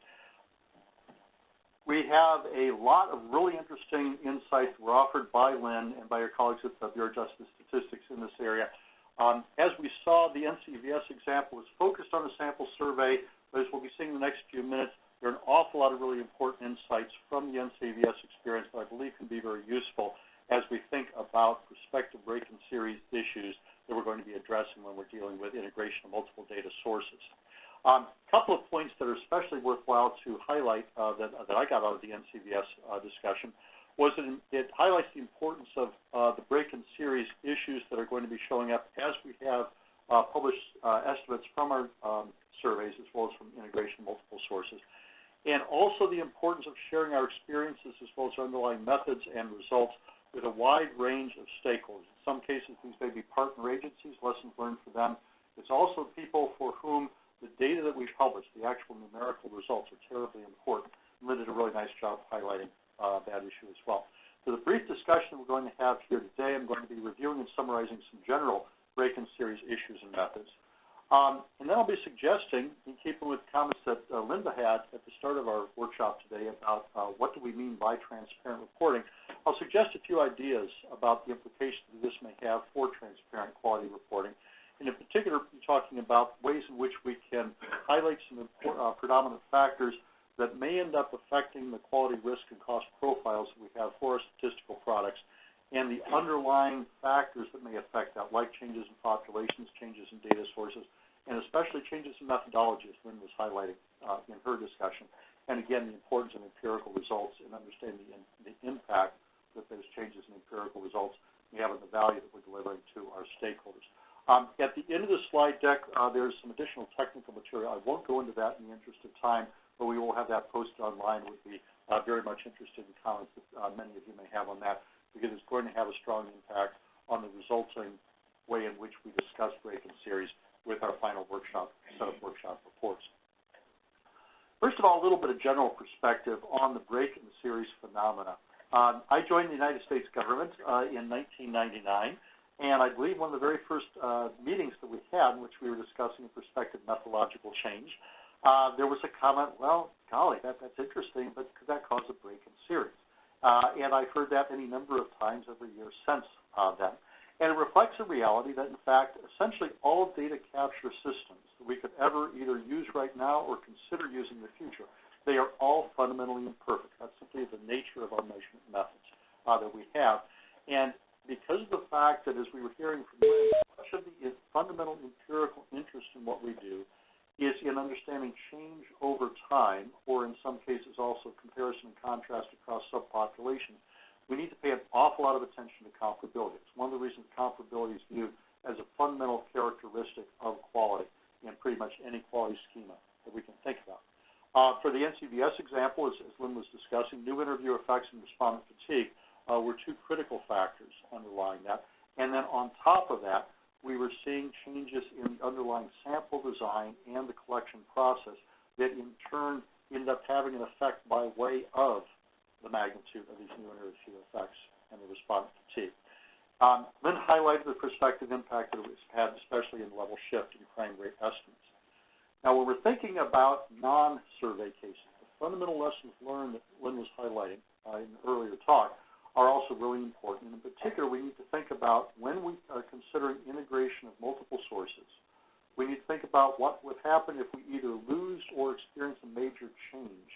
We have a lot of really interesting insights that were offered by Lynn and by your colleagues at the Bureau of Justice Statistics in this area. As we saw, the NCVS example is focused on a sample survey, but as we'll be seeing in the next few minutes, there are an awful lot of really important insights from the NCVS experience that I believe can be very useful as we think about prospective break-in series issues that we're going to be addressing when we're dealing with integration of multiple data sources. A couple of points that are especially worthwhile to highlight that I got out of the NCVS discussion was that it highlights the importance of the break-in series issues that are going to be showing up as we have publish estimates from our surveys as well as from integration of multiple sources. And also the importance of sharing our experiences as well as our underlying methods and results with a wide range of stakeholders. In some cases, these may be partner agencies, lessons learned for them. It's also people for whom the data that we publish, the actual numerical results, are terribly important. Lynn did a really nice job highlighting that issue as well. For the brief discussion we're going to have here today, I'm going to be reviewing and summarizing some general break-in series issues and methods. And then I'll be suggesting, in keeping with comments that Linda had at the start of our workshop today about what do we mean by transparent reporting, I'll suggest a few ideas about the implications that this may have for transparent quality reporting. And in particular, I'm talking about ways in which we can highlight some predominant factors that may end up affecting the quality, risk, and cost profiles that we have for our statistical products, and the underlying factors that may affect that, like changes in populations, changes in data sources, and especially changes in methodology, as Lynn was highlighting in her discussion. And again, the importance of empirical results and understanding the impact that those changes in empirical results may have on the value that we're delivering to our stakeholders. At the end of the slide deck, there's some additional technical material. I won't go into that in the interest of time, but we will have that posted online. We'd be very much interested in comments that many of you may have on that, because it's going to have a strong impact on the resulting way in which we discuss break-in series with our final set of workshop reports. First of all, a little bit of general perspective on the break-in series phenomena. I joined the United States government in 1999, and I believe one of the very first meetings that we had in which we were discussing a prospective methodological change, there was a comment, well, golly, that's interesting, but could that cause a break-in series? And I've heard that any number of times every year since then. And it reflects a reality that, in fact, essentially all data capture systems that we could ever either use right now or consider using in the future, they are all fundamentally imperfect. That's simply the nature of our measurement methods that we have. And because of the fact that, as we were hearing from Lynn, much of the fundamental empirical interest in what we do is in understanding change over time, or in some cases also comparison and contrast across subpopulations, we need to pay an awful lot of attention to comparability. It's one of the reasons comparability is viewed as a fundamental characteristic of quality in pretty much any quality schema that we can think about. For the NCVS example, as Lynn was discussing, new interview effects and respondent fatigue were two critical factors underlying that. And then on top of that, we were seeing changes in the underlying sample design and the collection process that in turn ended up having an effect by way of the magnitude of these new interview effects and the respondent fatigue. Lynn highlighted the prospective impact that it was had, especially in level shift and crime rate estimates. Now, when we're thinking about non-survey cases, the fundamental lessons learned that Lynn was highlighting in the earlier talk are also really important. And in particular, we need to think about when we are considering integration of multiple sources, we need to think about what would happen if we either lose or experience a major change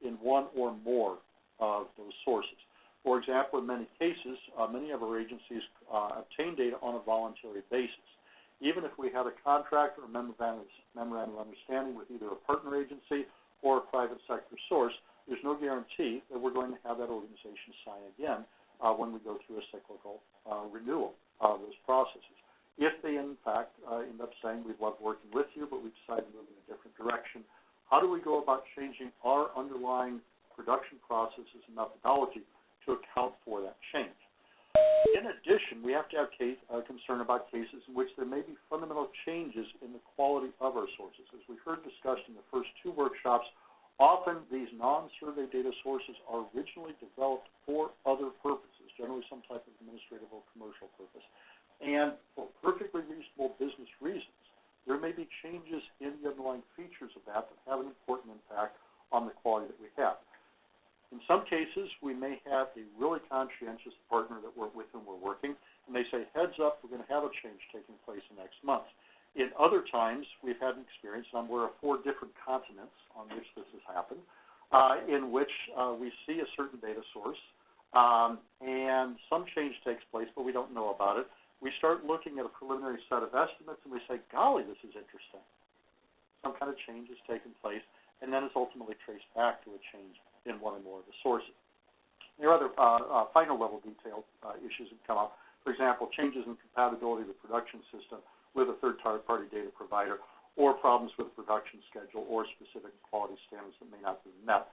in one or more of those sources. For example, in many cases, many of our agencies obtain data on a voluntary basis. Even if we have a contract or a memorandum of understanding with either a partner agency or a private sector source, there's no guarantee that we're going to have that organization sign again when we go through a cyclical renewal of those processes. If they, in fact, end up saying, we've loved working with you, but we've decided to move in a different direction, how do we go about changing our underlying production processes and methodology to account for that change? In addition, we have to have concern about cases in which there may be fundamental changes in the quality of our sources. As we heard discussed in the first two workshops, often these non-survey data sources are originally developed for other purposes, generally some type of administrative or commercial purpose. And for perfectly reasonable business reasons, there may be changes in the underlying features of that that have an important impact on the quality that we have. In some cases, we may have a really conscientious partner with whom we're working, and they say, heads up, we're going to have a change taking place in next month. In other times, we've had an experience, and we're on 4 different continents on which this has happened, in which we see a certain data source, and some change takes place, but we don't know about it. We start looking at a preliminary set of estimates, and we say, golly, this is interesting. Some kind of change has taken place, and then it's ultimately traced back to a change in one or more of the sources. There are other final level detailed issues that come up. For example, changes in compatibility of the production system with a third-party data provider, or problems with production schedule or specific quality standards that may not be met.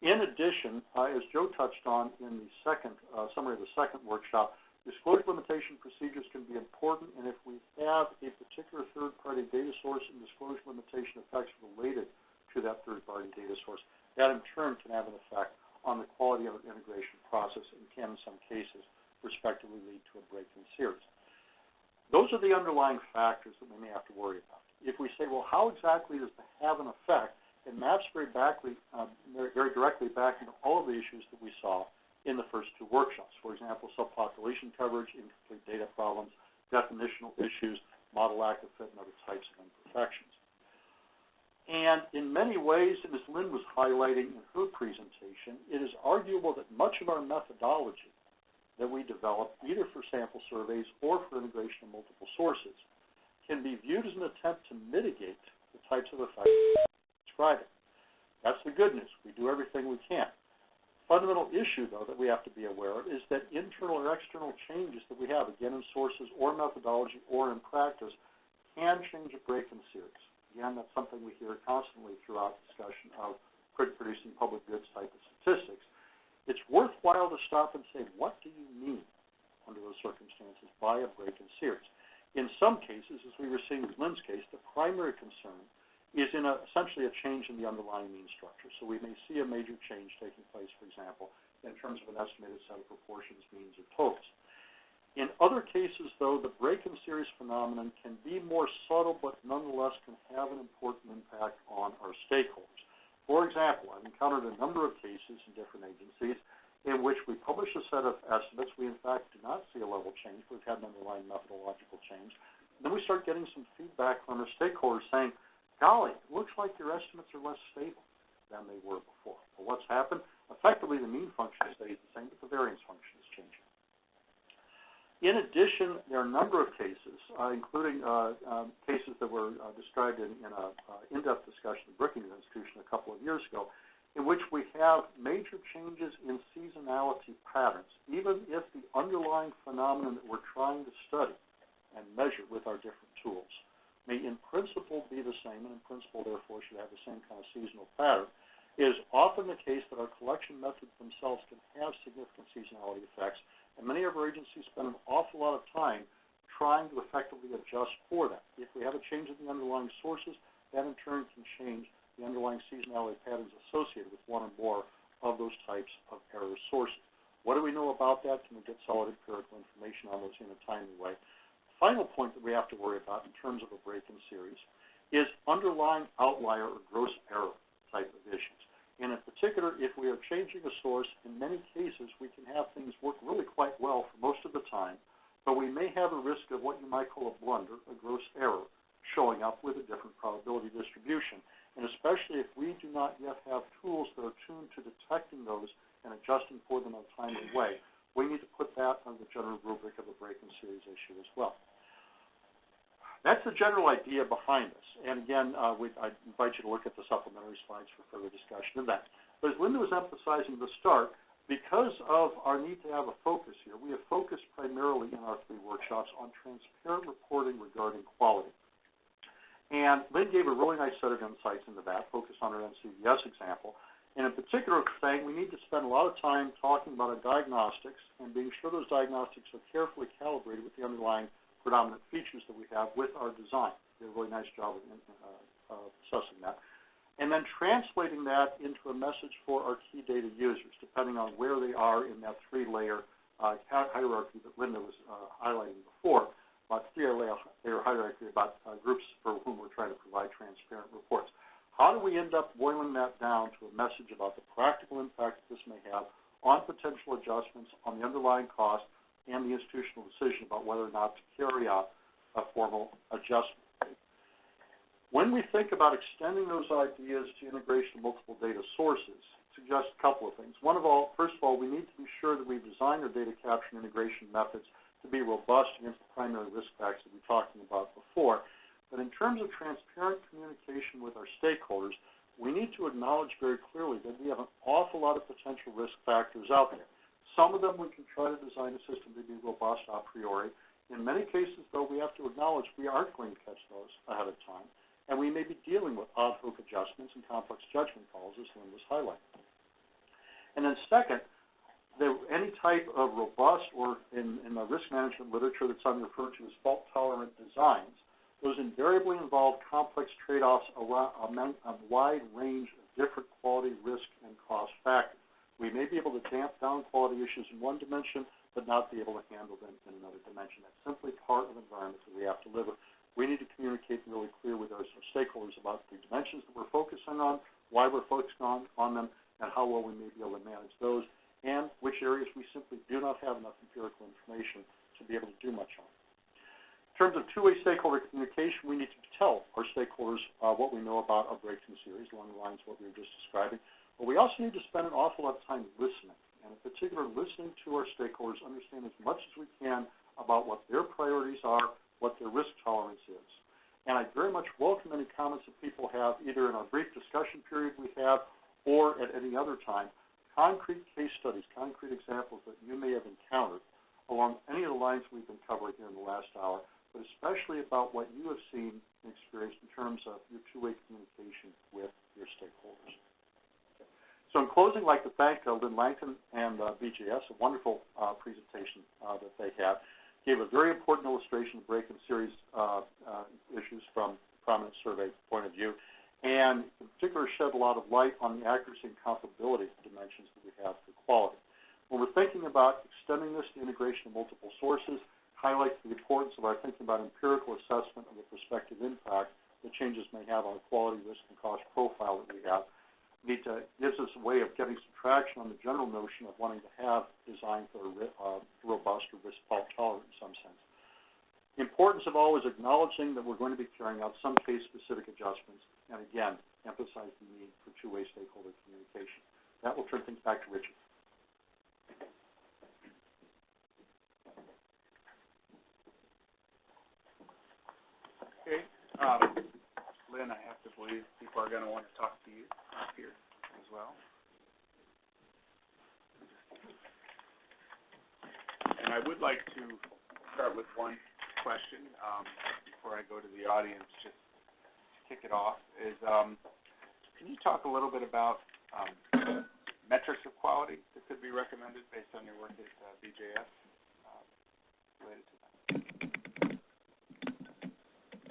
In addition, as Joe touched on in the second summary of the second workshop, disclosure limitation procedures can be important, and if we have a particular third-party data source and disclosure limitation effects related to that third-party data source, that in turn can have an effect on the quality of the integration process and can, in some cases, respectively lead to a break in series. Those are the underlying factors that we may have to worry about. If we say, well, how exactly does it have an effect, it maps very directly back into all of the issues that we saw in the first two workshops. For example, subpopulation coverage, incomplete data problems, definitional issues, model lack of fit, and other types of imperfections. And in many ways, as Lynn was highlighting in her presentation, it is arguable that much of our methodology that we develop, either for sample surveys or for integration of multiple sources, can be viewed as an attempt to mitigate the types of effects describing. That's the good news. We do everything we can. Fundamental issue, though, that we have to be aware of is that internal or external changes that we have, again, in sources or methodology or in practice, can change a break in series. Again, that's something we hear constantly throughout discussion of producing public goods type of statistics. It's worthwhile to stop and say, what do you mean under those circumstances by a break in series? In some cases, as we were seeing with Lynn's case, the primary concern is in essentially a change in the underlying mean structure. So we may see a major change taking place, for example, in terms of an estimated set of proportions, means, or totals. In other cases, though, the break-in series phenomenon can be more subtle, but nonetheless can have an important impact on our stakeholders. For example, I've encountered a number of cases in different agencies in which we publish a set of estimates. We, in fact, do not see a level change, but we've had an underlying methodological change. And then we start getting some feedback from our stakeholders saying, golly, it looks like your estimates are less stable than they were before. Well, what's happened? Effectively, the mean function stays the same, but the variance function is changing. In addition, there are a number of cases, including cases that were described in an in-depth discussion at Brookings Institution a couple of years ago, in which we have major changes in seasonality patterns, even if the underlying phenomenon that we're trying to study and measure with our different tools may in principle be the same, and in principle, therefore, should have the same kind of seasonal pattern. It is often the case that our collection methods themselves can have significant seasonality effects, and many of our agencies spend an awful lot of time trying to effectively adjust for that. If we have a change in the underlying sources, that in turn can change the underlying seasonality patterns associated with one or more of those types of error sources. What do we know about that? Can we get solid empirical information on those in a timely way? The final point that we have to worry about in terms of a break-in series is underlying outlier or gross error type of issues. And in particular, if we are changing a source, in many cases we can have things work really quite well for most of the time, but we may have a risk of what you might call a blunder, a gross error, showing up with a different probability distribution. And especially if we do not yet have tools that are tuned to detecting those and adjusting for them in a timely way, we need to put that on the general rubric of a break-in series issue as well. That's the general idea behind this. And again, I invite you to look at the supplementary slides for further discussion of that. But as Linda was emphasizing at the start, because of our need to have a focus here, we have focused primarily in our three workshops on transparent reporting regarding quality. And Lynn gave a really nice set of insights into that, focused on her NCVS example. And in particular, saying we need to spend a lot of time talking about our diagnostics and being sure those diagnostics are carefully calibrated with the underlying predominant features that we have with our design. Did a really nice job of assessing that. And then translating that into a message for our key data users, depending on where they are in that three-layer hierarchy that Linda was highlighting before, about three-layer hierarchy about groups for whom we're trying to provide transparent reports. How do we end up boiling that down to a message about the practical impact that this may have on potential adjustments, on the underlying cost, and the institutional decision about whether or not to carry out a formal adjustment? When we think about extending those ideas to integration of multiple data sources, suggest a couple of things. First of all, we need to be sure that we've designed our data capture and integration methods to be robust against the primary risk factors that we were talking about before. But in terms of transparent communication with our stakeholders, we need to acknowledge very clearly that we have an awful lot of potential risk factors out there. Some of them we can try to design a system to be robust a priori. In many cases, though, we have to acknowledge we aren't going to catch those ahead of time, and we may be dealing with ad hoc adjustments and complex judgment calls, as Lynn was highlighting. And then second, any type of robust, or in the risk management literature that's often referred to as fault-tolerant designs, those invariably involve complex trade-offs among a wide range of different quality, risk, and cost factors. We may be able to damp down quality issues in one dimension, but not be able to handle them in another dimension. That's simply part of the environment that we have to live with. We need to communicate really clear with our stakeholders about the dimensions that we're focusing on, why we're focusing on them, and how well we may be able to manage those, and which areas we simply do not have enough empirical information to be able to do much on. In terms of two-way stakeholder communication, we need to tell our stakeholders what we know about our break-in series, along the lines of what we were just describing. But we also need to spend an awful lot of time listening, and in particular, listening to our stakeholders, understand as much as we can about what their priorities are, what their risk tolerance is. And I very much welcome any comments that people have, either in our brief discussion period we have or at any other time, concrete case studies, concrete examples that you may have encountered along any of the lines we've been covering here in the last hour, but especially about what you have seen and experienced in terms of your two-way communication with your stakeholders. So in closing, I'd like to thank Lynn Langton and BJS, a wonderful presentation that they had. Gave a very important illustration of break-in series issues from a prominent survey point of view, and in particular shed a lot of light on the accuracy and comparability dimensions that we have for quality. When we're thinking about extending this to integration of multiple sources, highlights the importance of our thinking about empirical assessment of the prospective impact that changes may have on the quality, risk, and cost profile that we have. Gives us a way of getting some traction on the general notion of wanting to have designs that are robust or risk fault tolerant in some sense. The importance of always acknowledging that we're going to be carrying out some case-specific adjustments, and again, emphasize the need for two-way stakeholder communication. That will turn things back to Richard. Okay. Lynn, I have to believe people are going to want to talk to you up here as well. And I would like to start with one question before I go to the audience, just to kick it off, is can you talk a little bit about metrics of quality that could be recommended based on your work at BJS related to that?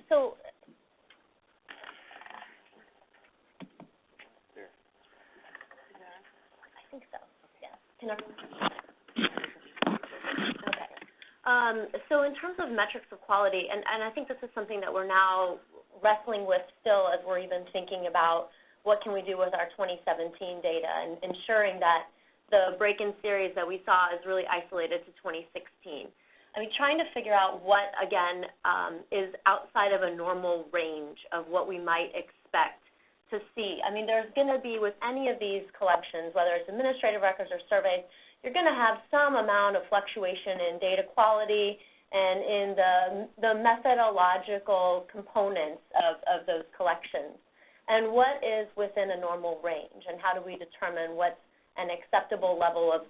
So, I think so, yeah. Can everyone? Okay. So in terms of metrics of quality, and I think this is something that we're now wrestling with still as we're even thinking about what can we do with our 2017 data and ensuring that the break-in series that we saw is really isolated to 2016. I mean, trying to figure out what, again, is outside of a normal range of what we might expect to see. I mean, there's going to be, with any of these collections, whether it's administrative records or surveys, you're going to have some amount of fluctuation in data quality and in the methodological components of those collections. And what is within a normal range, and how do we determine what's an acceptable level of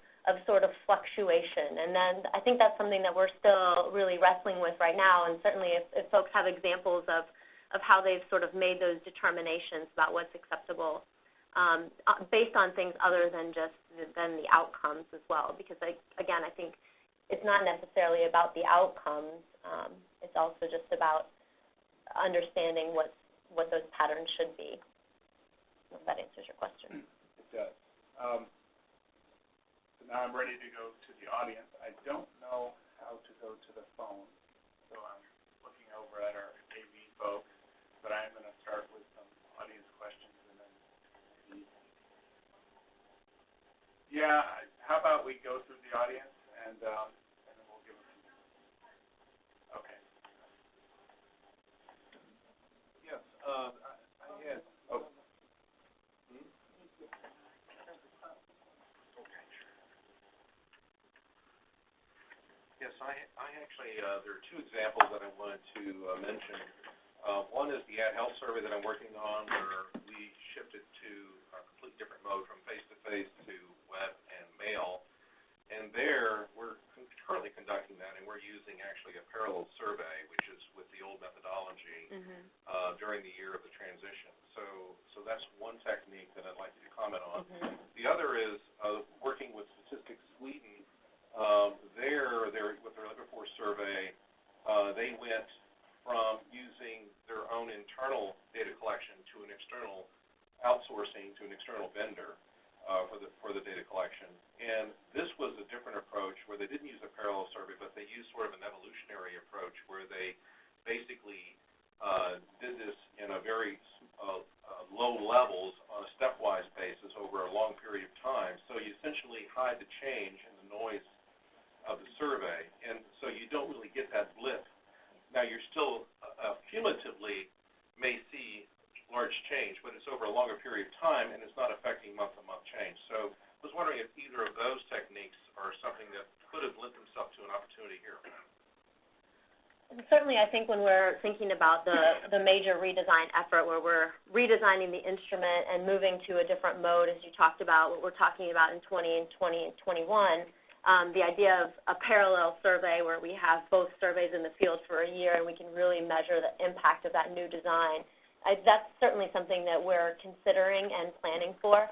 sort of fluctuation? And then I think that's something that we're still really wrestling with right now, and certainly if folks have examples of how they've sort of made those determinations about what's acceptable based on things other than just the outcomes as well. Because, again, I think it's not necessarily about the outcomes. It's also just about understanding what those patterns should be. I hope that answers your question. It does. So now I'm ready to go to the audience. I don't know how to go to the phone, so I'm looking over at our AV folks, but I'm going to start with some audience questions and then yeah, how about we go through the audience and then we'll give them okay. Yes, I had Yes, I actually, there are two examples that I wanted to mention. One is the Ad Health survey that I'm working on, where we shifted to a completely different mode from face-to-face to web and mail. And there, we're currently conducting that, and we're we're using actually a parallel survey, which is with the old methodology during the year of the transition. So that's one technique that I'd like you to comment on. The other is working with Statistics Sweden. With their labor force survey, they went from using their own internal data collection to an external outsourcing to an external vendor for the data collection. And this was a different approach where they didn't use a parallel survey, but they used sort of an evolutionary approach where they basically did this in a very low levels on a stepwise basis over a long period of time. So you essentially hide the change and the noise of the survey, and so you don't really get that blip. Now you're still cumulatively may see large change, but it's over a longer period of time, and it's not affecting month-to-month change. So I was wondering if either of those techniques are something that could have lent themselves to an opportunity here. Certainly, I think when we're thinking about the major redesign effort where we're redesigning the instrument and moving to a different mode, as you talked about, what we're talking about in 2020 and 21, the idea of a parallel survey where we have both surveys in the field for a year and we can really measure the impact of that new design, that's certainly something that we're considering and planning for.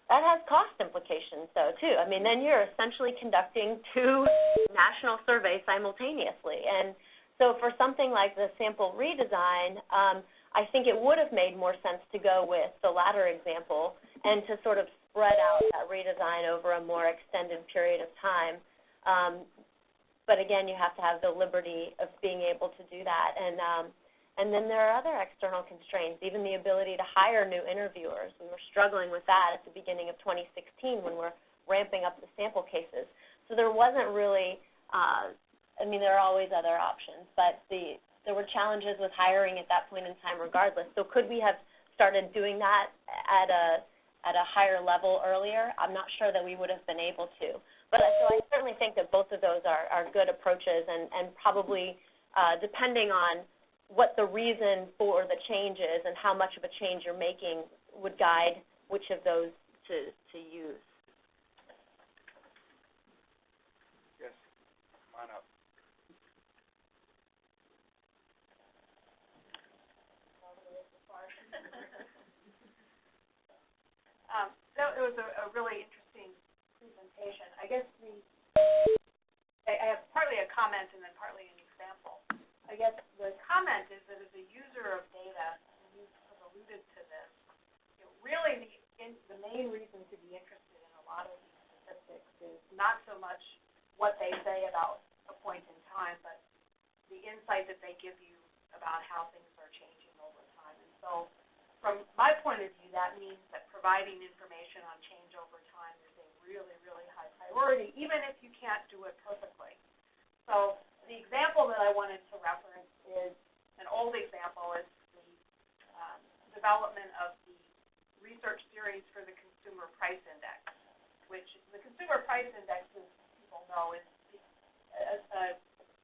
That has cost implications, though, too. I mean, then you're essentially conducting two national surveys simultaneously. And so for something like the sample redesign, I think it would have made more sense to go with the latter example and to sort of spread out that redesign over a more extended period of time. But again, you have to have the liberty of being able to do that. And then there are other external constraints, even the ability to hire new interviewers. We were struggling with that at the beginning of 2016 when we're ramping up the sample cases. So there wasn't really there are always other options, but there were challenges with hiring at that point in time regardless. So could we have started doing that at a higher level earlier? I'm not sure that we would have been able to. But so I certainly think that both of those are good approaches and probably depending on what the reason for the change is and how much of a change you're making would guide which of those to use. Yes, come on up. It was a really interesting presentation. I guess I have partly a comment and then partly an example. I guess the comment is that as a user of data, and you have alluded to this, really the main reason to be interested in a lot of these statistics is not so much what they say about a point in time, but the insight that they give you about how things are changing over time. And so from my point of view, that means that providing information on change over time is a really, really high priority, even if you can't do it perfectly. So the example that I wanted to reference is an old example, is the development of the research series for the Consumer Price Index, which the Consumer Price Index, as people know, is a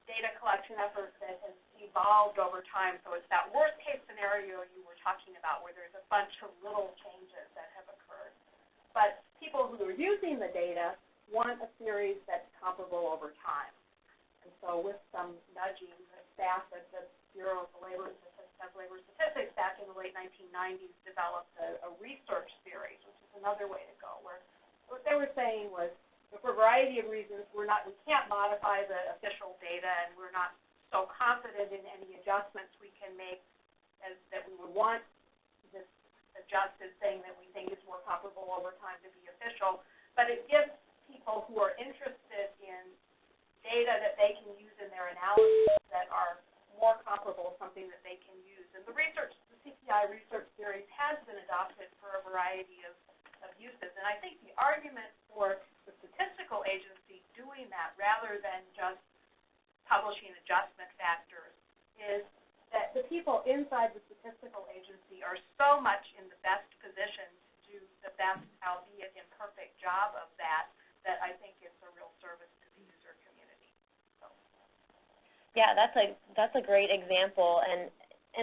data collection effort that has evolved over time. So it's that worst case scenario you were talking about where there's a bunch of little changes that have occurred. But people who are using the data want a series that's comparable over time. And so with some nudging, the staff at the Bureau of Labor Statistics back in the late 1990s developed a research series, which is another way to go, where what they were saying was, for a variety of reasons, we can't modify the official data, and we're not so confident in any adjustments we can make that we would want this adjusted thing that we think is more comparable over time to be official. But it gives people who are interested in data that they can use in their analysis that are more comparable, something that they can use. And the CPI research series has been adopted for a variety of uses. And I think the argument for the statistical agency doing that rather than just publishing adjustment factors is that the people inside the statistical agency are so much in the best position to do the best, albeit imperfect, job of that I think it's a real service to the user community. So. Yeah, that's a great example, and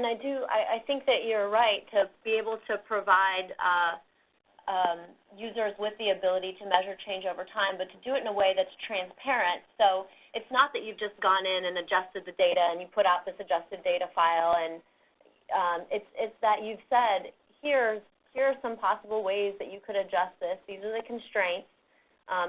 I think that you're right to be able to provide users with the ability to measure change over time, but to do it in a way that's transparent. So it's it's not that you've just gone in and adjusted the data and you put out this adjusted data file, and it's that you've said, here are some possible ways that you could adjust this. These are the constraints.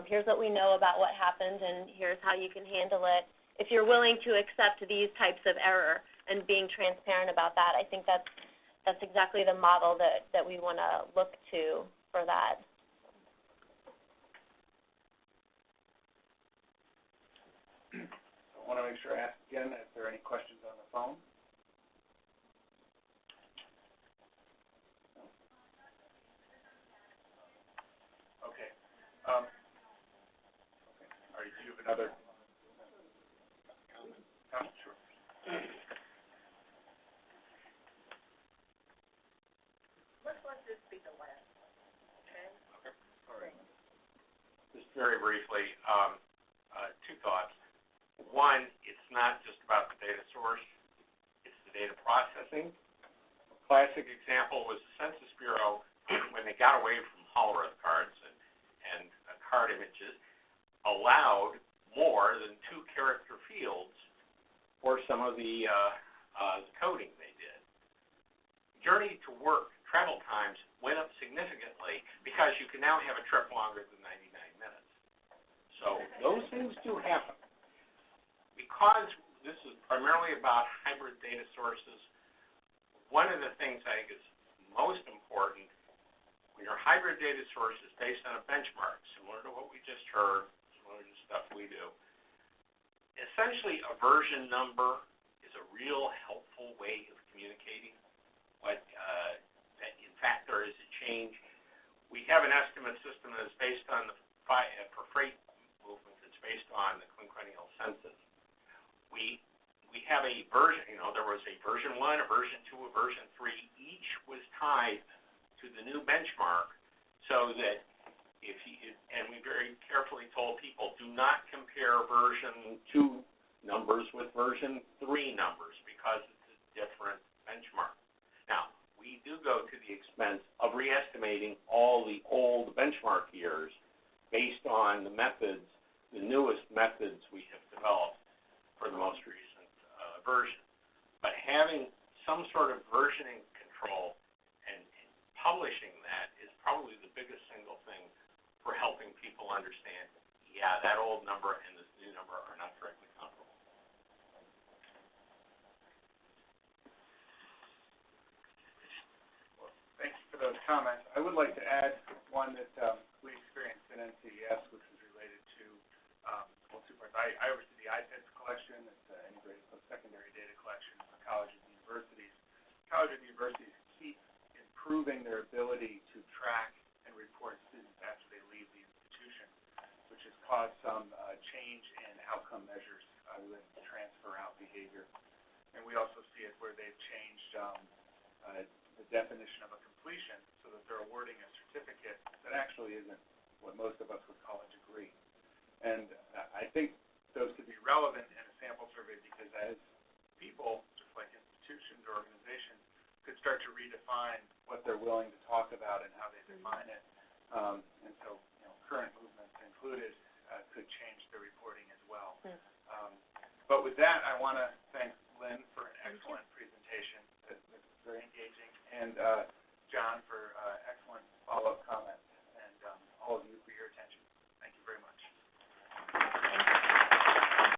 Here's what we know about what happened, and here's how you can handle it. If you're willing to accept these types of error and being transparent about that, I think that's exactly the model that we want to look to for that. I want to make sure I ask again if there are any questions on the phone. Okay. Okay. All right. Do you have another comment? Sure. Let's let this be the last. Okay. Okay. All right. Just very briefly, two thoughts. One, it's not just about the data source, it's the data processing. A classic example was the Census Bureau, when they got away from Hollerith cards and card images, allowed more than 2 character fields for some of the coding they did. Journey to work travel times went up significantly because you can now have a trip longer than 99 minutes. So those things do happen. Because this is primarily about hybrid data sources, one of the things I think is most important when your hybrid data source is based on a benchmark, similar to what we just heard, similar to stuff we do, essentially a version number is a real helpful way of communicating what that in fact there is a change. We have an estimate system that is based on for freight movements, it's based on the quinquennial census. We have a version, there was a version 1, a version 2, a version 3. Each was tied to the new benchmark so that and we very carefully told people, do not compare version 2 numbers with version 3 numbers because it's a different benchmark. Now, we do go to the expense of re-estimating all the old benchmark years based on the methods, the newest methods we have developed for the most recent version. But having some sort of versioning control and publishing that is probably the biggest single thing for helping people understand, yeah, that old number and this new number are not directly comparable. Well, thank you for those comments. I would like to add one that we experienced in NCES, which was related to two parts. I oversee the IPEDS collection. It's an integrated post-secondary data collection for colleges and universities. Colleges and universities keep improving their ability to track and report students after they leave the institution, which has caused some change in outcome measures related to transfer out behavior. And we also see it where they've changed the definition of a completion so that they're awarding a certificate that actually isn't what most of us would call a degree. And I think those could be relevant in a sample survey because as people, just like institutions or organizations, could start to redefine what they're willing to talk about and how they define it. And so, current movements included could change the reporting as well. But with that, I want to thank Lynn for an excellent presentation. It's very engaging. And